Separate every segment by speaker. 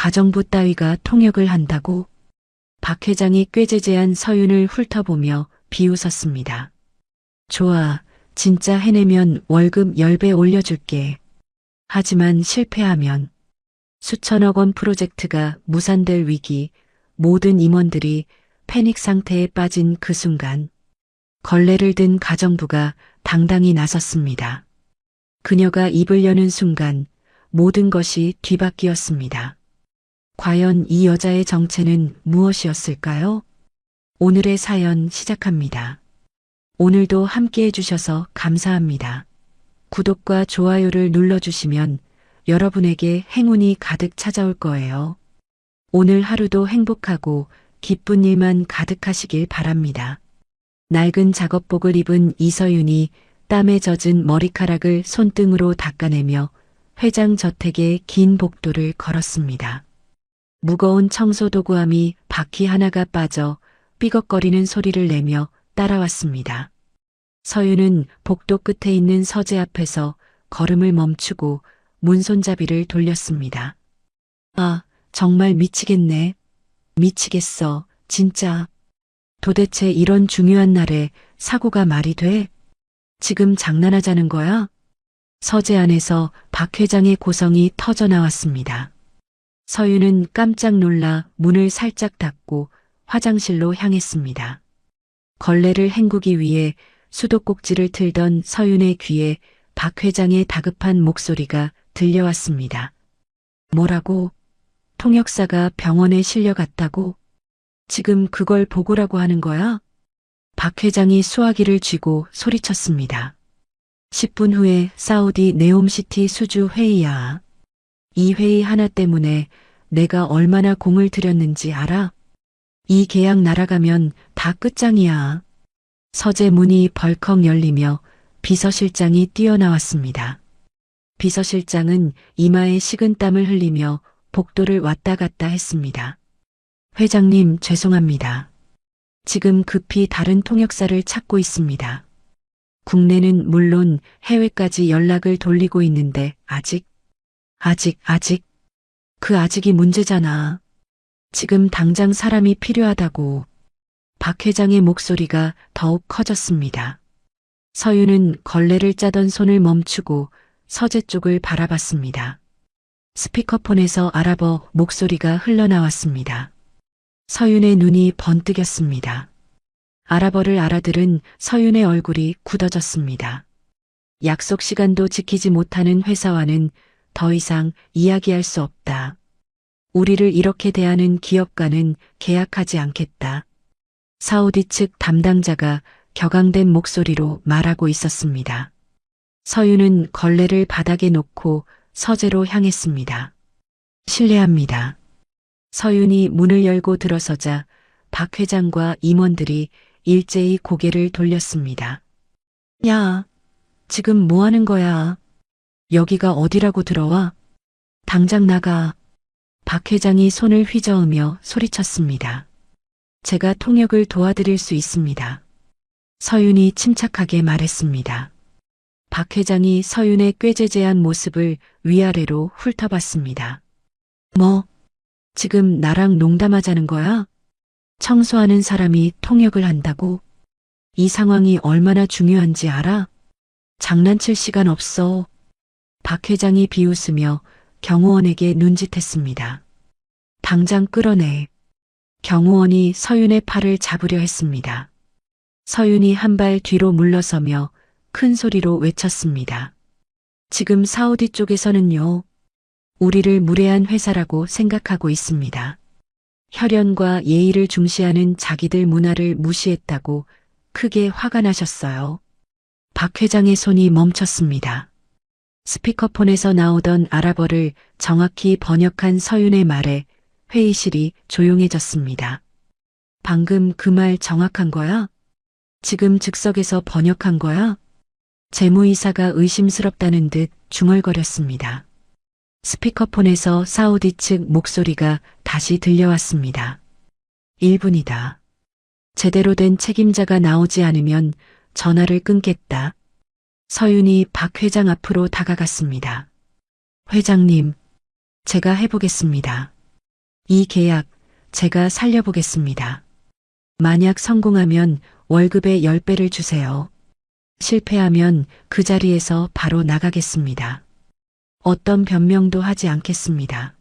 Speaker 1: 가정부 따위가 통역을 한다고? 박 회장이 꾀죄죄한 서윤을 훑어보며 비웃었습니다. 좋아, 진짜 해내면 월급 10배 올려줄게. 하지만 실패하면 수천억 원 프로젝트가 무산될 위기, 모든 임원들이 패닉 상태에 빠진 그 순간 걸레를 든 가정부가 당당히 나섰습니다. 그녀가 입을 여는 순간 모든 것이 뒤바뀌었습니다. 과연 이 여자의 정체는 무엇이었을까요? 오늘의 사연 시작합니다. 오늘도 함께 해주셔서 감사합니다. 구독과 좋아요를 눌러주시면 여러분에게 행운이 가득 찾아올 거예요. 오늘 하루도 행복하고 기쁜 일만 가득하시길 바랍니다. 낡은 작업복을 입은 이서윤이 땀에 젖은 머리카락을 손등으로 닦아내며 회장 저택의 긴 복도를 걸었습니다. 무거운 청소도구함이 바퀴 하나가 빠져 삐걱거리는 소리를 내며 따라왔습니다. 서윤은 복도 끝에 있는 서재 앞에서 걸음을 멈추고 문손잡이를 돌렸습니다. 아, 정말 미치겠네. 미치겠어, 진짜. 도대체 이런 중요한 날에 사고가 말이 돼? 지금 장난하자는 거야? 서재 안에서 박 회장의 고성이 터져 나왔습니다. 서윤은 깜짝 놀라 문을 살짝 닫고 화장실로 향했습니다. 걸레를 헹구기 위해 수도꼭지를 틀던 서윤의 귀에 박 회장의 다급한 목소리가 들려왔습니다. 뭐라고? 통역사가 병원에 실려갔다고? 지금 그걸 보고라고 하는 거야? 박 회장이 수화기를 쥐고 소리쳤습니다. 10분 후에 사우디 네옴시티 수주 회의야. 이 회의 하나 때문에 내가 얼마나 공을 들였는지 알아? 이 계약 날아가면 다 끝장이야. 서재 문이 벌컥 열리며 비서실장이 뛰어나왔습니다. 비서실장은 이마에 식은땀을 흘리며 복도를 왔다 갔다 했습니다. 회장님, 죄송합니다. 지금 급히 다른 통역사를 찾고 있습니다. 국내는 물론 해외까지 연락을 돌리고 있는데 아직. 그 아직이 문제잖아. 지금 당장 사람이 필요하다고. 박 회장의 목소리가 더욱 커졌습니다. 서윤은 걸레를 짜던 손을 멈추고 서재 쪽을 바라봤습니다. 스피커폰에서 아랍어 목소리가 흘러나왔습니다. 서윤의 눈이 번뜩였습니다. 아랍어를 알아들은 서윤의 얼굴이 굳어졌습니다. 약속 시간도 지키지 못하는 회사와는 더 이상 이야기할 수 없다. 우리를 이렇게 대하는 기업과는 계약하지 않겠다. 사우디 측 담당자가 격앙된 목소리로 말하고 있었습니다. 서윤은 걸레를 바닥에 놓고 서재로 향했습니다. 실례합니다. 서윤이 문을 열고 들어서자 박 회장과 임원들이 일제히 고개를 돌렸습니다. 야, 지금 뭐 하는 거야? 여기가 어디라고 들어와? 당장 나가. 박 회장이 손을 휘저으며 소리쳤습니다. 제가 통역을 도와드릴 수 있습니다. 서윤이 침착하게 말했습니다. 박 회장이 서윤의 꾀죄죄한 모습을 위아래로 훑어봤습니다. 뭐, 지금 나랑 농담하자는 거야? 청소하는 사람이 통역을 한다고? 이 상황이 얼마나 중요한지 알아? 장난칠 시간 없어. 박 회장이 비웃으며 경호원에게 눈짓했습니다. 당장 끌어내. 경호원이 서윤의 팔을 잡으려 했습니다. 서윤이 한 발 뒤로 물러서며 큰 소리로 외쳤습니다. 지금 사우디 쪽에서는요, 우리를 무례한 회사라고 생각하고 있습니다. 혈연과 예의를 중시하는 자기들 문화를 무시했다고 크게 화가 나셨어요. 박 회장의 손이 멈췄습니다. 스피커폰에서 나오던 아랍어를 정확히 번역한 서윤의 말에 회의실이 조용해졌습니다. 방금 그 말 정확한 거야? 지금 즉석에서 번역한 거야? 재무이사가 의심스럽다는 듯 중얼거렸습니다. 스피커폰에서 사우디 측 목소리가 다시 들려왔습니다. 1분이다. 제대로 된 책임자가 나오지 않으면 전화를 끊겠다. 서윤이 박 회장 앞으로 다가갔습니다. 회장님, 제가 해보겠습니다. 이 계약 제가 살려보겠습니다. 만약 성공하면 월급의 10배를 주세요. 실패하면 그 자리에서 바로 나가겠습니다. 어떤 변명도 하지 않겠습니다.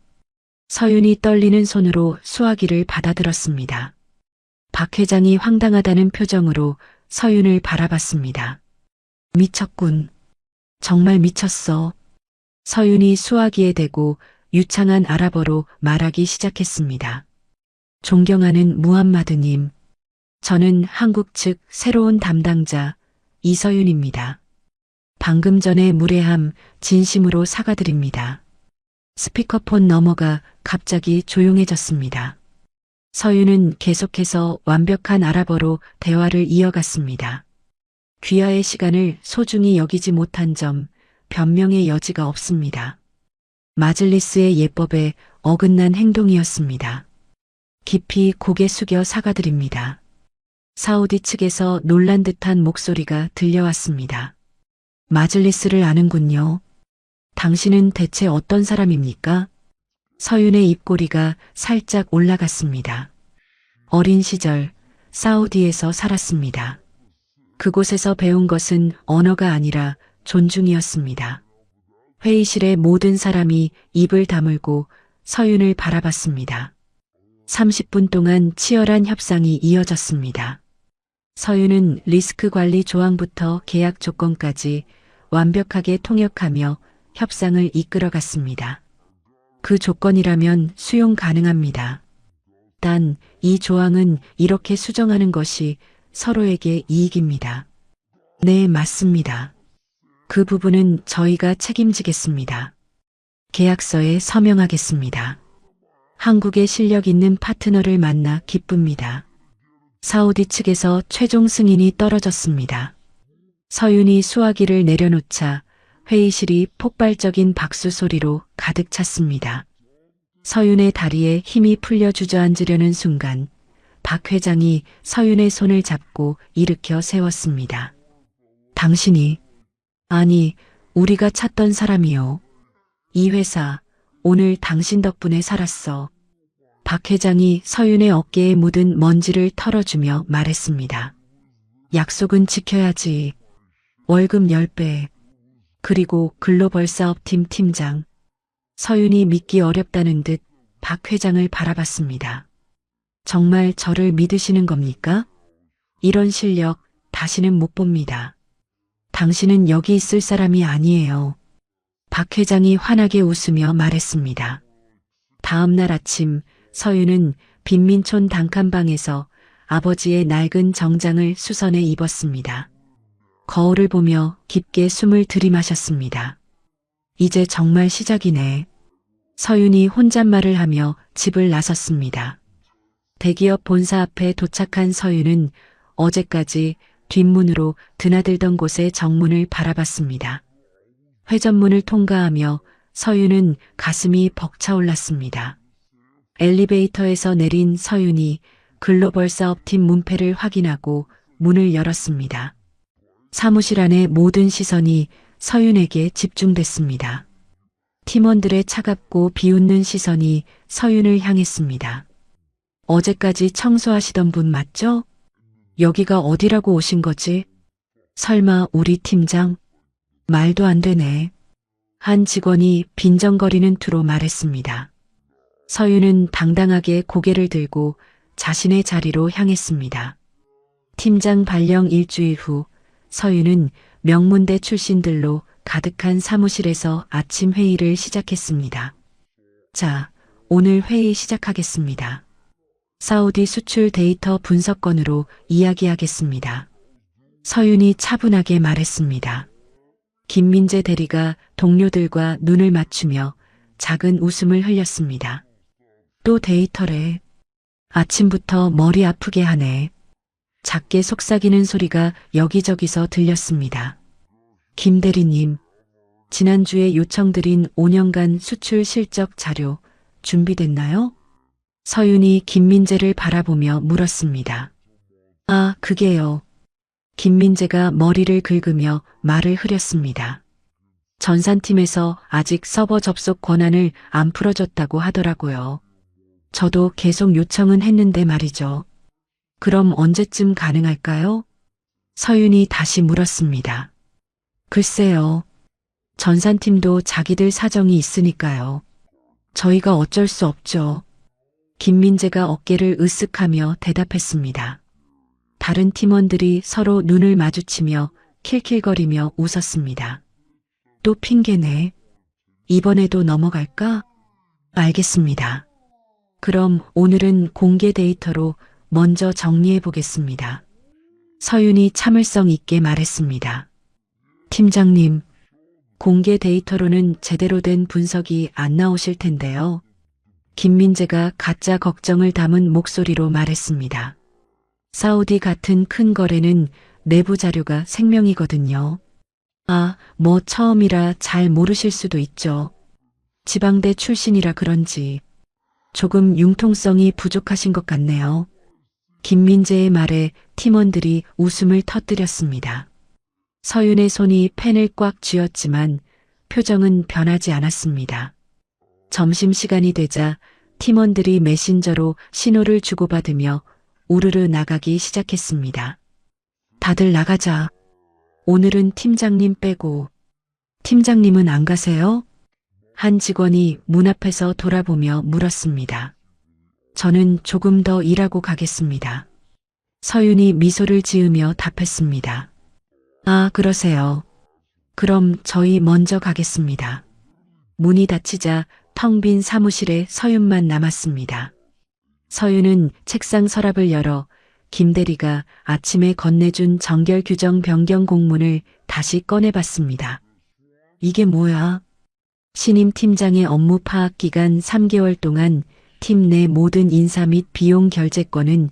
Speaker 1: 서윤이 떨리는 손으로 수화기를 받아들었습니다. 박 회장이 황당하다는 표정으로 서윤을 바라봤습니다. 미쳤군. 정말 미쳤어. 서윤이 수화기에 대고 유창한 아랍어로 말하기 시작했습니다. 존경하는 무함마드님, 저는 한국 측 새로운 담당자 이서윤입니다. 방금 전에 무례함 진심으로 사과드립니다. 스피커폰 너머가 갑자기 조용해졌습니다. 서윤은 계속해서 완벽한 아랍어로 대화를 이어갔습니다. 귀하의 시간을 소중히 여기지 못한 점 변명의 여지가 없습니다. 마즐리스의 예법에 어긋난 행동이었습니다. 깊이 고개 숙여 사과드립니다. 사우디 측에서 놀란 듯한 목소리가 들려왔습니다. 마즐리스를 아는군요. 당신은 대체 어떤 사람입니까? 서윤의 입꼬리가 살짝 올라갔습니다. 어린 시절 사우디에서 살았습니다. 그곳에서 배운 것은 언어가 아니라 존중이었습니다. 회의실의 모든 사람이 입을 다물고 서윤을 바라봤습니다. 30분 동안 치열한 협상이 이어졌습니다. 서윤은 리스크 관리 조항부터 계약 조건까지 완벽하게 통역하며 협상을 이끌어갔습니다. 그 조건이라면 수용 가능합니다. 단 이 조항은 이렇게 수정하는 것이 서로에게 이익입니다. 네, 맞습니다. 그 부분은 저희가 책임지겠습니다. 계약서에 서명하겠습니다. 한국의 실력 있는 파트너를 만나 기쁩니다. 사우디 측에서 최종 승인이 떨어졌습니다. 서윤이 수화기를 내려놓자 회의실이 폭발적인 박수 소리로 가득 찼습니다. 서윤의 다리에 힘이 풀려 주저앉으려는 순간 박 회장이 서윤의 손을 잡고 일으켜 세웠습니다. 당신이, 아니, 우리가 찾던 사람이요. 이 회사, 오늘 당신 덕분에 살았어. 박 회장이 서윤의 어깨에 묻은 먼지를 털어주며 말했습니다. 약속은 지켜야지. 월급 10배. 그리고 글로벌 사업팀 팀장. 서윤이 믿기 어렵다는 듯 박 회장을 바라봤습니다. 정말 저를 믿으시는 겁니까? 이런 실력 다시는 못 봅니다. 당신은 여기 있을 사람이 아니에요. 박 회장이 환하게 웃으며 말했습니다. 다음 날 아침 서윤은 빈민촌 단칸방에서 아버지의 낡은 정장을 수선해 입었습니다. 거울을 보며 깊게 숨을 들이마셨습니다. 이제 정말 시작이네. 서윤이 혼잣말을 하며 집을 나섰습니다. 대기업 본사 앞에 도착한 서윤은 어제까지 뒷문으로 드나들던 곳의 정문을 바라봤습니다. 회전문을 통과하며 서윤은 가슴이 벅차올랐습니다. 엘리베이터에서 내린 서윤이 글로벌 사업팀 문패를 확인하고 문을 열었습니다. 사무실 안의 모든 시선이 서윤에게 집중됐습니다. 팀원들의 차갑고 비웃는 시선이 서윤을 향했습니다. 어제까지 청소하시던 분 맞죠? 여기가 어디라고 오신 거지? 설마 우리 팀장? 말도 안 되네. 한 직원이 빈정거리는 투로 말했습니다. 서윤은 당당하게 고개를 들고 자신의 자리로 향했습니다. 팀장 발령 일주일 후 서윤은 명문대 출신들로 가득한 사무실에서 아침 회의를 시작했습니다. 자, 오늘 회의 시작하겠습니다. 사우디 수출 데이터 분석건으로 이야기하겠습니다. 서윤이 차분하게 말했습니다. 김민재 대리가 동료들과 눈을 맞추며 작은 웃음을 흘렸습니다. 또 데이터래. 아침부터 머리 아프게 하네. 작게 속삭이는 소리가 여기저기서 들렸습니다. 김 대리님, 지난주에 요청드린 5년간 수출 실적 자료 준비됐나요? 서윤이 김민재를 바라보며 물었습니다. 아, 그게요. 김민재가 머리를 긁으며 말을 흐렸습니다. 전산팀에서 아직 서버 접속 권한을 안 풀어줬다고 하더라고요. 저도 계속 요청은 했는데 말이죠. 그럼 언제쯤 가능할까요? 서윤이 다시 물었습니다. 글쎄요. 전산팀도 자기들 사정이 있으니까요. 저희가 어쩔 수 없죠. 김민재가 어깨를 으쓱하며 대답했습니다. 다른 팀원들이 서로 눈을 마주치며 킬킬거리며 웃었습니다. 또 핑계네. 이번에도 넘어갈까? 알겠습니다. 그럼 오늘은 공개 데이터로 먼저 정리해 보겠습니다. 서윤이 참을성 있게 말했습니다. 팀장님, 공개 데이터로는 제대로 된 분석이 안 나오실 텐데요. 김민재가 가짜 걱정을 담은 목소리로 말했습니다. 사우디 같은 큰 거래는 내부 자료가 생명이거든요. 아, 뭐 처음이라 잘 모르실 수도 있죠. 지방대 출신이라 그런지 조금 융통성이 부족하신 것 같네요. 김민재의 말에 팀원들이 웃음을 터뜨렸습니다. 서윤의 손이 펜을 꽉 쥐었지만 표정은 변하지 않았습니다. 점심시간이 되자 팀원들이 메신저로 신호를 주고받으며 우르르 나가기 시작했습니다. 다들 나가자. 오늘은 팀장님 빼고. 팀장님은 안 가세요? 한 직원이 문 앞에서 돌아보며 물었습니다. 저는 조금 더 일하고 가겠습니다. 서윤이 미소를 지으며 답했습니다. 아, 그러세요. 그럼 저희 먼저 가겠습니다. 문이 닫히자 텅 빈 사무실에 서윤만 남았습니다. 서윤은 책상 서랍을 열어 김 대리가 아침에 건네준 정결 규정 변경 공문을 다시 꺼내봤습니다. 이게 뭐야? 신임 팀장의 업무 파악 기간 3개월 동안 팀 내 모든 인사 및 비용 결제권은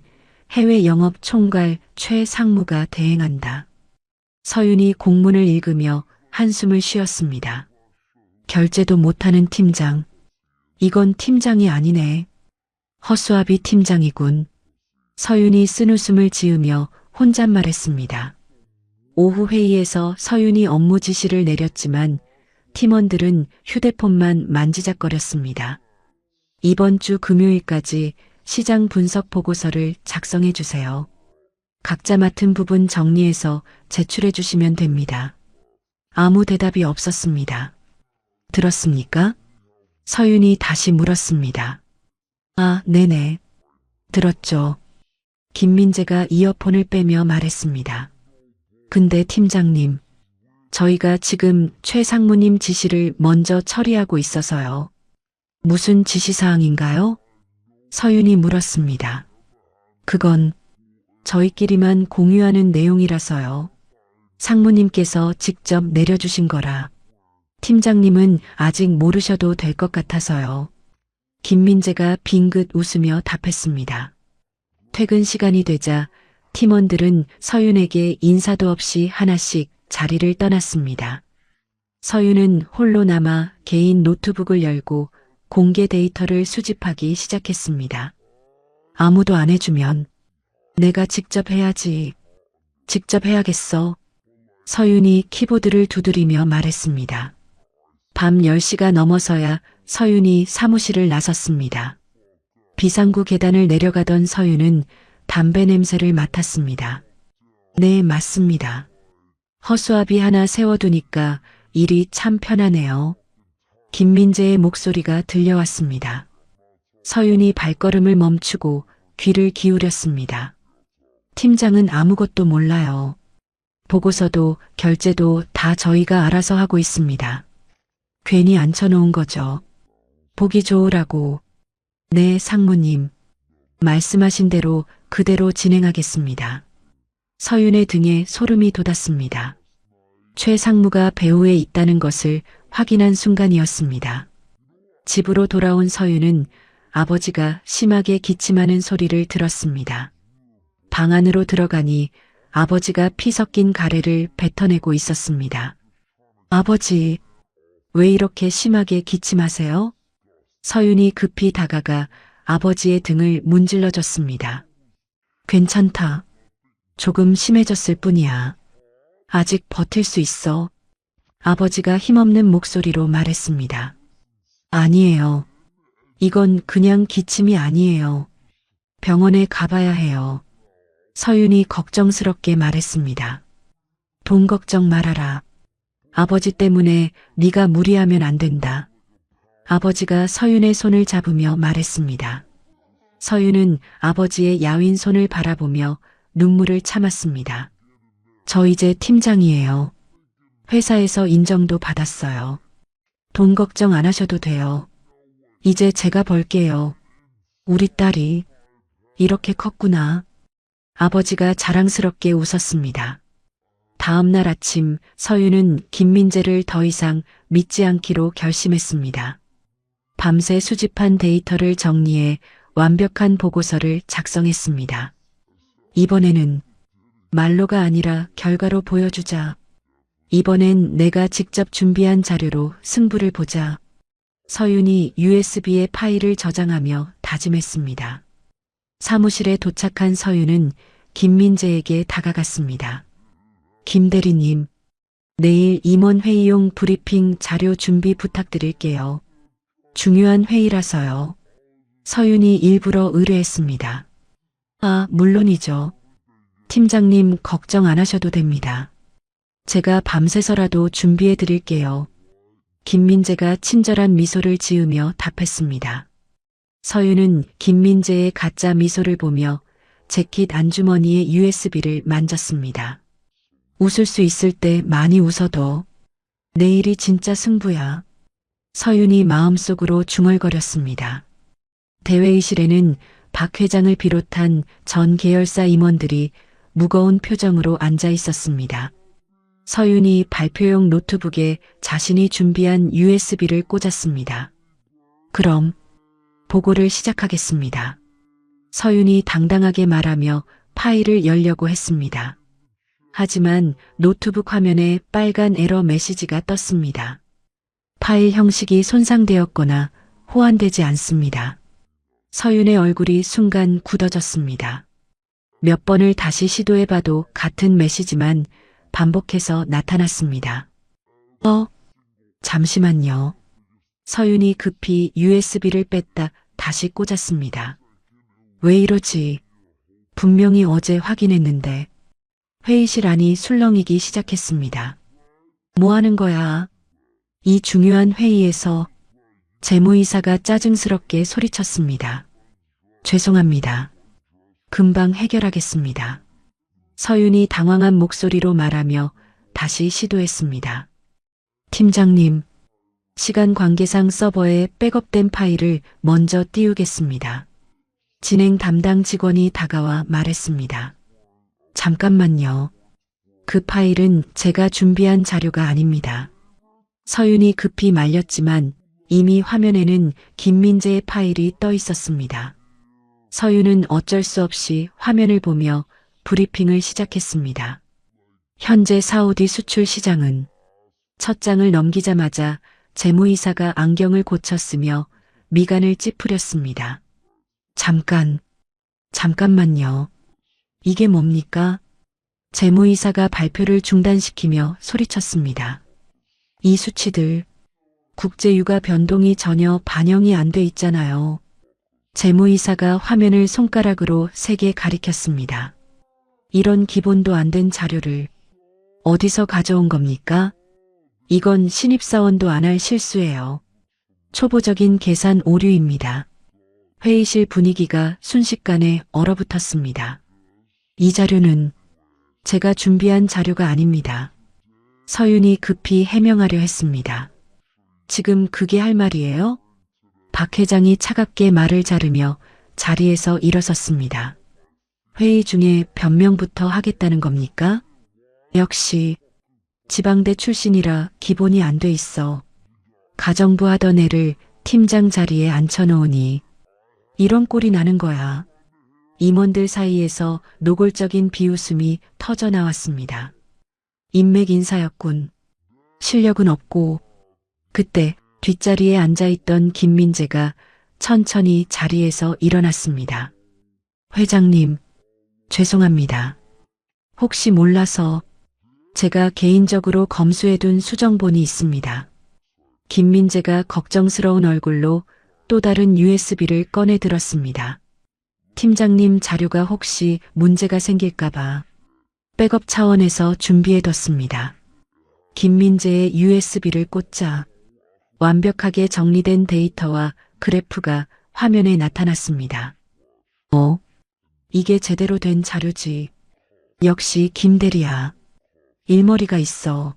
Speaker 1: 해외 영업 총괄 최 상무가 대행한다. 서윤이 공문을 읽으며 한숨을 쉬었습니다. 결제도 못하는 팀장. 이건 팀장이 아니네. 허수아비 팀장이군. 서윤이 쓴웃음을 지으며 혼잣말했습니다. 오후 회의에서 서윤이 업무 지시를 내렸지만 팀원들은 휴대폰만 만지작거렸습니다. 이번 주 금요일까지 시장 분석 보고서를 작성해 주세요. 각자 맡은 부분 정리해서 제출해 주시면 됩니다. 아무 대답이 없었습니다. 들었습니까? 서윤이 다시 물었습니다. 아, 네네. 들었죠. 김민재가 이어폰을 빼며 말했습니다. 근데 팀장님, 저희가 지금 최 상무님 지시를 먼저 처리하고 있어서요. 무슨 지시사항인가요? 서윤이 물었습니다. 그건 저희끼리만 공유하는 내용이라서요. 상무님께서 직접 내려주신 거라. 팀장님은 아직 모르셔도 될 것 같아서요. 김민재가 빙긋 웃으며 답했습니다. 퇴근 시간이 되자 팀원들은 서윤에게 인사도 없이 하나씩 자리를 떠났습니다. 서윤은 홀로 남아 개인 노트북을 열고 공개 데이터를 수집하기 시작했습니다. 아무도 안 해주면 내가 직접 해야지. 직접 해야겠어. 서윤이 키보드를 두드리며 말했습니다. 밤 10시가 넘어서야 서윤이 사무실을 나섰습니다. 비상구 계단을 내려가던 서윤은 담배 냄새를 맡았습니다. 네, 맞습니다. 허수아비 하나 세워두니까 일이 참 편하네요. 김민재의 목소리가 들려왔습니다. 서윤이 발걸음을 멈추고 귀를 기울였습니다. 팀장은 아무것도 몰라요. 보고서도 결제도 다 저희가 알아서 하고 있습니다. 괜히 앉혀놓은 거죠. 보기 좋으라고. 네, 상무님. 말씀하신 대로 그대로 진행하겠습니다. 서윤의 등에 소름이 돋았습니다. 최 상무가 배후에 있다는 것을 확인한 순간이었습니다. 집으로 돌아온 서윤은 아버지가 심하게 기침하는 소리를 들었습니다. 방 안으로 들어가니 아버지가 피 섞인 가래를 뱉어내고 있었습니다. 아버지, 왜 이렇게 심하게 기침하세요? 서윤이 급히 다가가 아버지의 등을 문질러줬습니다. 괜찮다. 조금 심해졌을 뿐이야. 아직 버틸 수 있어. 아버지가 힘없는 목소리로 말했습니다. 아니에요. 이건 그냥 기침이 아니에요. 병원에 가봐야 해요. 서윤이 걱정스럽게 말했습니다. 돈 걱정 말아라. 아버지 때문에 네가 무리하면 안 된다. 아버지가 서윤의 손을 잡으며 말했습니다. 서윤은 아버지의 야윈 손을 바라보며 눈물을 참았습니다. 저 이제 팀장이에요. 회사에서 인정도 받았어요. 돈 걱정 안 하셔도 돼요. 이제 제가 벌게요. 우리 딸이 이렇게 컸구나. 아버지가 자랑스럽게 웃었습니다. 다음 날 아침 서윤은 김민재를 더 이상 믿지 않기로 결심했습니다. 밤새 수집한 데이터를 정리해 완벽한 보고서를 작성했습니다. 이번에는 말로가 아니라 결과로 보여주자. 이번엔 내가 직접 준비한 자료로 승부를 보자. 서윤이 USB에 파일을 저장하며 다짐했습니다. 사무실에 도착한 서윤은 김민재에게 다가갔습니다. 김 대리님, 내일 임원회의용 브리핑 자료 준비 부탁드릴게요. 중요한 회의라서요. 서윤이 일부러 의뢰했습니다. 아, 물론이죠. 팀장님 걱정 안 하셔도 됩니다. 제가 밤새서라도 준비해 드릴게요. 김민재가 친절한 미소를 지으며 답했습니다. 서윤은 김민재의 가짜 미소를 보며 재킷 안주머니의 USB를 만졌습니다. 웃을 수 있을 때 많이 웃어도 내일이 진짜 승부야. 서윤이 마음속으로 중얼거렸습니다. 대회의실에는 박 회장을 비롯한 전 계열사 임원들이 무거운 표정으로 앉아 있었습니다. 서윤이 발표용 노트북에 자신이 준비한 USB를 꽂았습니다. 그럼 보고를 시작하겠습니다. 서윤이 당당하게 말하며 파일을 열려고 했습니다. 하지만 노트북 화면에 빨간 에러 메시지가 떴습니다. 파일 형식이 손상되었거나 호환되지 않습니다. 서윤의 얼굴이 순간 굳어졌습니다. 몇 번을 다시 시도해봐도 같은 메시지만 반복해서 나타났습니다. 잠시만요. 서윤이 급히 USB를 뺐다 다시 꽂았습니다. 왜 이러지? 분명히 어제 확인했는데. 회의실 안이 술렁이기 시작했습니다. 뭐 하는 거야? 이 중요한 회의에서 재무이사가 짜증스럽게 소리쳤습니다. 죄송합니다. 금방 해결하겠습니다. 서윤이 당황한 목소리로 말하며 다시 시도했습니다. 팀장님, 시간 관계상 서버에 백업된 파일을 먼저 띄우겠습니다. 진행 담당 직원이 다가와 말했습니다. 잠깐만요. 그 파일은 제가 준비한 자료가 아닙니다. 서윤이 급히 말렸지만 이미 화면에는 김민재의 파일이 떠 있었습니다. 서윤은 어쩔 수 없이 화면을 보며 브리핑을 시작했습니다. 현재 사우디 수출 시장은 첫 장을 넘기자마자 재무이사가 안경을 고쳤으며 미간을 찌푸렸습니다. 잠깐만요. 이게 뭡니까? 재무이사가 발표를 중단시키며 소리쳤습니다. 이 수치들, 국제유가 변동이 전혀 반영이 안 돼 있잖아요. 재무이사가 화면을 손가락으로 세게 가리켰습니다. 이런 기본도 안 된 자료를 어디서 가져온 겁니까? 이건 신입사원도 안 할 실수예요. 초보적인 계산 오류입니다. 회의실 분위기가 순식간에 얼어붙었습니다. 이 자료는 제가 준비한 자료가 아닙니다. 서윤이 급히 해명하려 했습니다. 지금 그게 할 말이에요? 박 회장이 차갑게 말을 자르며 자리에서 일어섰습니다. 회의 중에 변명부터 하겠다는 겁니까? 역시 지방대 출신이라 기본이 안 돼 있어. 가정부 하던 애를 팀장 자리에 앉혀놓으니 이런 꼴이 나는 거야. 임원들 사이에서 노골적인 비웃음이 터져나왔습니다. 인맥 인사였군. 실력은 없고. 그때 뒷자리에 앉아있던 김민재가 천천히 자리에서 일어났습니다. 회장님, 죄송합니다. 혹시 몰라서 제가 개인적으로 검수해둔 수정본이 있습니다. 김민재가 걱정스러운 얼굴로 또 다른 USB를 꺼내 들었습니다. 팀장님 자료가 혹시 문제가 생길까봐 백업 차원에서 준비해뒀습니다. 김민재의 USB를 꽂자 완벽하게 정리된 데이터와 그래프가 화면에 나타났습니다. 이게 제대로 된 자료지. 역시 김대리야. 일머리가 있어.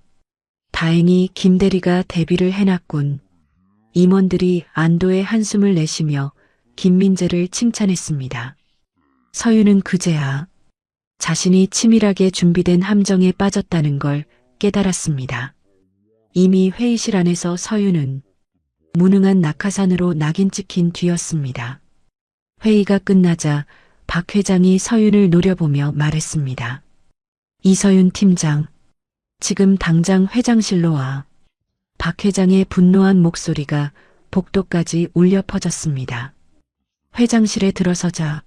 Speaker 1: 다행히 김대리가 대비를 해놨군. 임원들이 안도의 한숨을 내쉬며 김민재를 칭찬했습니다. 서윤은 그제야 자신이 치밀하게 준비된 함정에 빠졌다는 걸 깨달았습니다. 이미 회의실 안에서 서윤은 무능한 낙하산으로 낙인 찍힌 뒤였습니다. 회의가 끝나자 박 회장이 서윤을 노려보며 말했습니다. 이서윤 팀장, 지금 당장 회장실로 와. 박 회장의 분노한 목소리가 복도까지 울려 퍼졌습니다. 회장실에 들어서자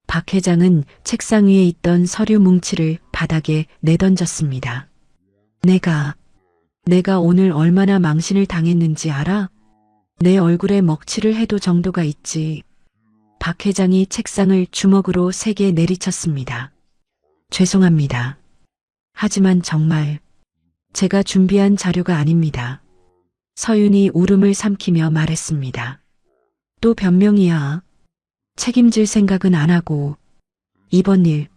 Speaker 1: 박 회장은 책상 위에 있던 서류 뭉치를 바닥에 내던졌습니다. 내가 오늘 얼마나 망신을 당했는지 알아? 내 얼굴에 먹칠을 해도 정도가 있지. 박 회장이 책상을 주먹으로 세게 내리쳤습니다. 죄송합니다. 하지만 정말 제가 준비한 자료가 아닙니다. 서윤이 울음을 삼키며 말했습니다. 또 변명이야. 책임질 생각은 안 하고 이번 일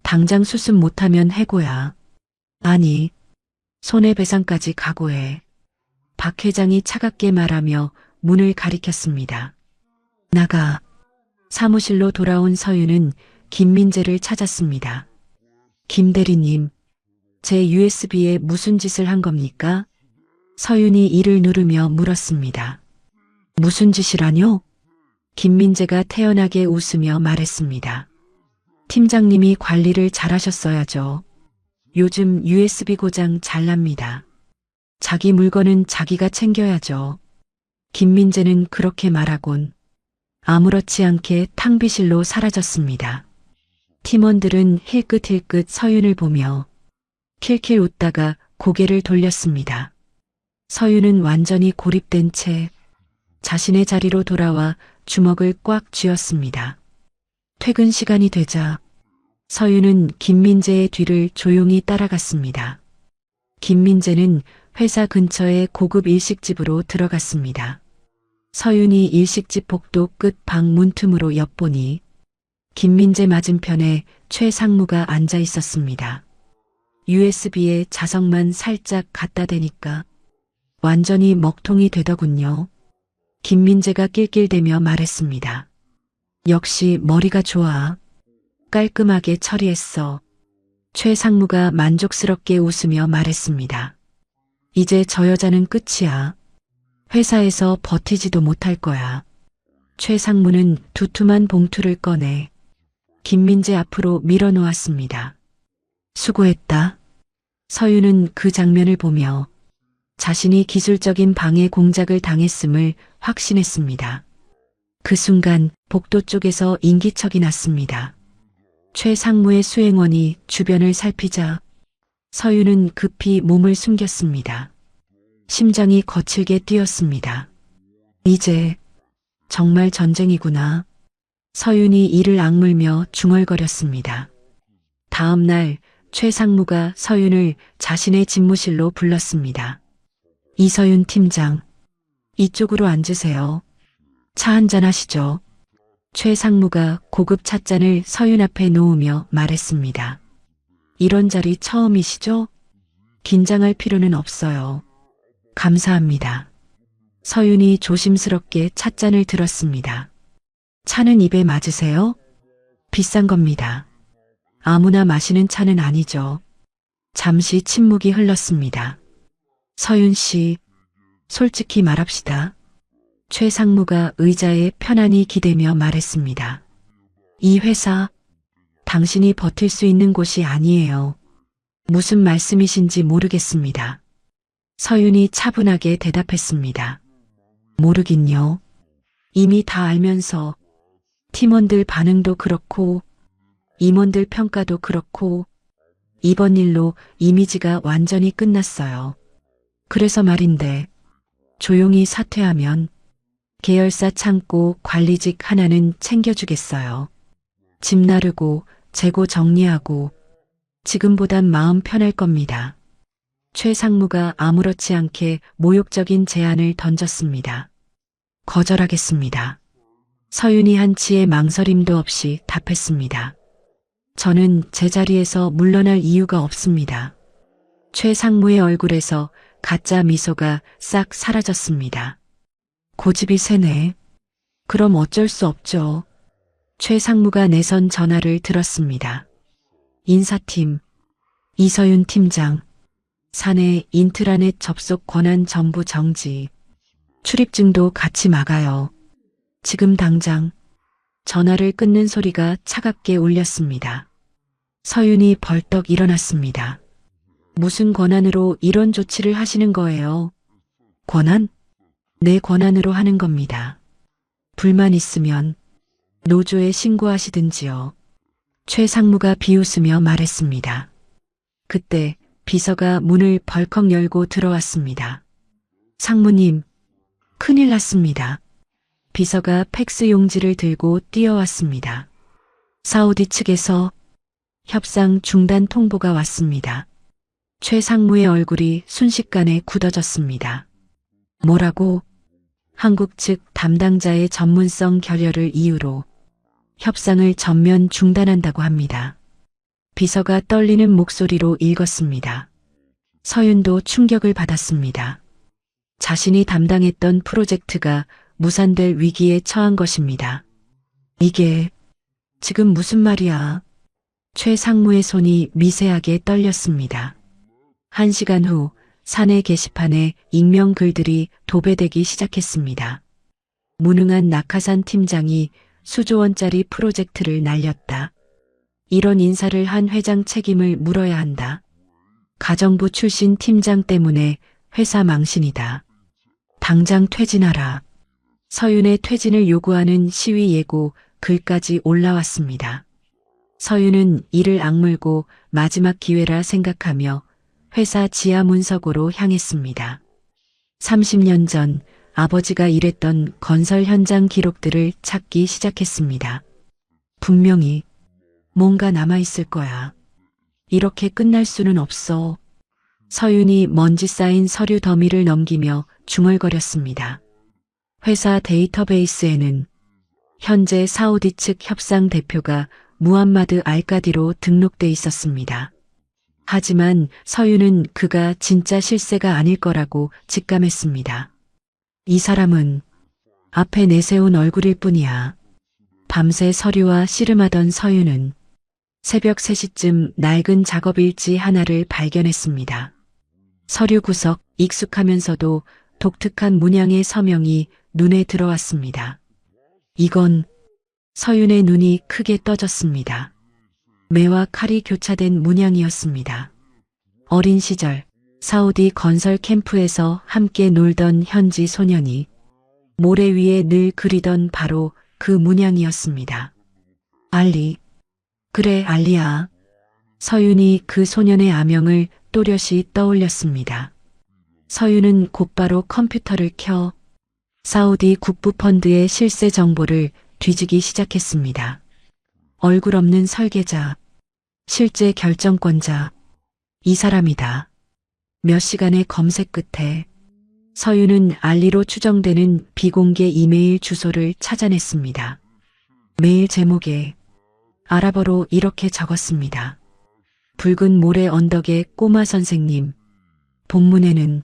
Speaker 1: 당장 수습 못하면 해고야. 아니, 손해배상까지 각오해. 박 회장이 차갑게 말하며 문을 가리켰습니다. 나가. 사무실로 돌아온 서윤은 김민재를 찾았습니다. 김 대리님, 제 USB에 무슨 짓을 한 겁니까? 서윤이 이를 누르며 물었습니다. 무슨 짓이라뇨? 김민재가 태연하게 웃으며 말했습니다. 팀장님이 관리를 잘하셨어야죠. 요즘 USB 고장 잘 납니다. 자기 물건은 자기가 챙겨야죠. 김민재는 그렇게 말하곤 아무렇지 않게 탕비실로 사라졌습니다. 팀원들은 힐끗힐끗 서윤을 보며 킬킬 웃다가 고개를 돌렸습니다. 서윤은 완전히 고립된 채 자신의 자리로 돌아와 주먹을 꽉 쥐었습니다. 퇴근 시간이 되자 서윤은 김민재의 뒤를 조용히 따라갔습니다. 김민재는 회사 근처의 고급 일식집으로 들어갔습니다. 서윤이 일식집 복도 끝 방 문틈으로 엿보니 김민재 맞은편에 최 상무가 앉아 있었습니다. USB에 자석만 살짝 갖다 대니까 완전히 먹통이 되더군요. 김민재가 낄낄대며 말했습니다. 역시 머리가 좋아. 깔끔하게 처리했어. 최 상무가 만족스럽게 웃으며 말했습니다. 이제 저 여자는 끝이야. 회사에서 버티지도 못할 거야. 최 상무는 두툼한 봉투를 꺼내 김민재 앞으로 밀어놓았습니다. 수고했다. 서윤은 그 장면을 보며 자신이 기술적인 방해 공작을 당했음을 확신했습니다. 그 순간 복도 쪽에서 인기척이 났습니다. 최 상무의 수행원이 주변을 살피자 서윤은 급히 몸을 숨겼습니다. 심장이 거칠게 뛰었습니다. 이제 정말 전쟁이구나. 서윤이 이를 악물며 중얼거렸습니다. 다음 날 최 상무가 서윤을 자신의 집무실로 불렀습니다. 이서윤 팀장, 이쪽으로 앉으세요. 차 한잔 하시죠. 최 상무가 고급 찻잔을 서윤 앞에 놓으며 말했습니다. 이런 자리 처음이시죠? 긴장할 필요는 없어요. 감사합니다. 서윤이 조심스럽게 찻잔을 들었습니다. 차는 입에 맞으세요? 비싼 겁니다. 아무나 마시는 차는 아니죠. 잠시 침묵이 흘렀습니다. 서윤 씨, 솔직히 말합시다. 최 상무가 의자에 편안히 기대며 말했습니다. 이 회사, 당신이 버틸 수 있는 곳이 아니에요. 무슨 말씀이신지 모르겠습니다. 서윤이 차분하게 대답했습니다. 모르긴요. 이미 다 알면서 팀원들 반응도 그렇고 임원들 평가도 그렇고 이번 일로 이미지가 완전히 끝났어요. 그래서 말인데 조용히 사퇴하면 계열사 창고 관리직 하나는 챙겨주겠어요. 집 나르고 재고 정리하고 지금보단 마음 편할 겁니다. 최 상무가 아무렇지 않게 모욕적인 제안을 던졌습니다. 거절하겠습니다. 서윤이 한치의 망설임도 없이 답했습니다. 저는 제자리에서 물러날 이유가 없습니다. 최 상무의 얼굴에서 가짜 미소가 싹 사라졌습니다. 고집이 세네. 그럼 어쩔 수 없죠. 최 상무가 내선 전화를 들었습니다. 인사팀, 이서윤 팀장, 사내 인트라넷 접속 권한 전부 정지. 출입증도 같이 막아요. 지금 당장. 전화를 끊는 소리가 차갑게 울렸습니다. 서윤이 벌떡 일어났습니다. 무슨 권한으로 이런 조치를 하시는 거예요? 권한? 내 권한으로 하는 겁니다. 불만 있으면 노조에 신고하시든지요. 최 상무가 비웃으며 말했습니다. 그때 비서가 문을 벌컥 열고 들어왔습니다. 상무님, 큰일 났습니다. 비서가 팩스 용지를 들고 뛰어왔습니다. 사우디 측에서 협상 중단 통보가 왔습니다. 최 상무의 얼굴이 순식간에 굳어졌습니다. 뭐라고? 한국 측 담당자의 전문성 결여를 이유로 협상을 전면 중단한다고 합니다. 비서가 떨리는 목소리로 읽었습니다. 서윤도 충격을 받았습니다. 자신이 담당했던 프로젝트가 무산될 위기에 처한 것입니다. 이게 지금 무슨 말이야? 최 상무의 손이 미세하게 떨렸습니다. 1시간 후 사내 게시판에 익명 글들이 도배되기 시작했습니다. 무능한 낙하산 팀장이 수조원짜리 프로젝트를 날렸다. 이런 인사를 한 회장 책임을 물어야 한다. 가정부 출신 팀장 때문에 회사 망신이다. 당장 퇴진하라. 서윤의 퇴진을 요구하는 시위 예고 글까지 올라왔습니다. 서윤은 이를 악물고 마지막 기회라 생각하며 회사 지하 문석으로 향했습니다. 30년 전 아버지가 일했던 건설 현장 기록들을 찾기 시작했습니다. 분명히 뭔가 남아있을 거야. 이렇게 끝날 수는 없어. 서윤이 먼지 쌓인 서류 더미를 넘기며 중얼거렸습니다. 회사 데이터베이스에는 현재 사우디 측 협상 대표가 무함마드 알까디로 등록돼 있었습니다. 하지만 서윤은 그가 진짜 실세가 아닐 거라고 직감했습니다. 이 사람은 앞에 내세운 얼굴일 뿐이야. 밤새 서류와 씨름하던 서윤은 새벽 3시쯤 낡은 작업일지 하나를 발견했습니다. 서류 구석 익숙하면서도 독특한 문양의 서명이 눈에 들어왔습니다. 이건 서윤의 눈이 크게 떠졌습니다. 매와 칼이 교차된 문양이었습니다. 어린 시절 사우디 건설 캠프에서 함께 놀던 현지 소년이 모래 위에 늘 그리던 바로 그 문양이었습니다. 알리. 그래, 알리야. 서윤이 그 소년의 아명을 또렷이 떠올렸습니다. 서윤은 곧바로 컴퓨터를 켜 사우디 국부펀드의 실세 정보를 뒤지기 시작했습니다. 얼굴 없는 설계자, 실제 결정권자, 이 사람이다. 몇 시간의 검색 끝에 서윤은 알리로 추정되는 비공개 이메일 주소를 찾아냈습니다. 메일 제목에 아랍어로 이렇게 적었습니다. 붉은 모래 언덕의 꼬마 선생님. 본문에는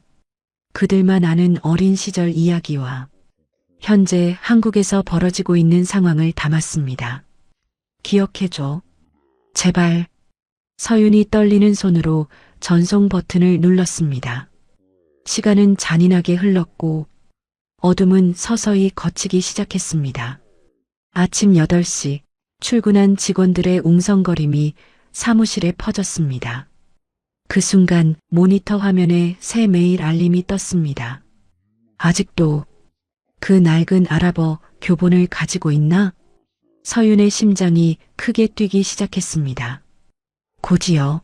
Speaker 1: 그들만 아는 어린 시절 이야기와 현재 한국에서 벌어지고 있는 상황을 담았습니다. 기억해줘. 제발. 서윤이 떨리는 손으로 전송 버튼을 눌렀습니다. 시간은 잔인하게 흘렀고 어둠은 서서히 걷히기 시작했습니다. 아침 8시 출근한 직원들의 웅성거림이 사무실에 퍼졌습니다. 그 순간 모니터 화면에 새 메일 알림이 떴습니다. 아직도 그 낡은 아랍어 교본을 가지고 있나? 서윤의 심장이 크게 뛰기 시작했습니다. 곧이어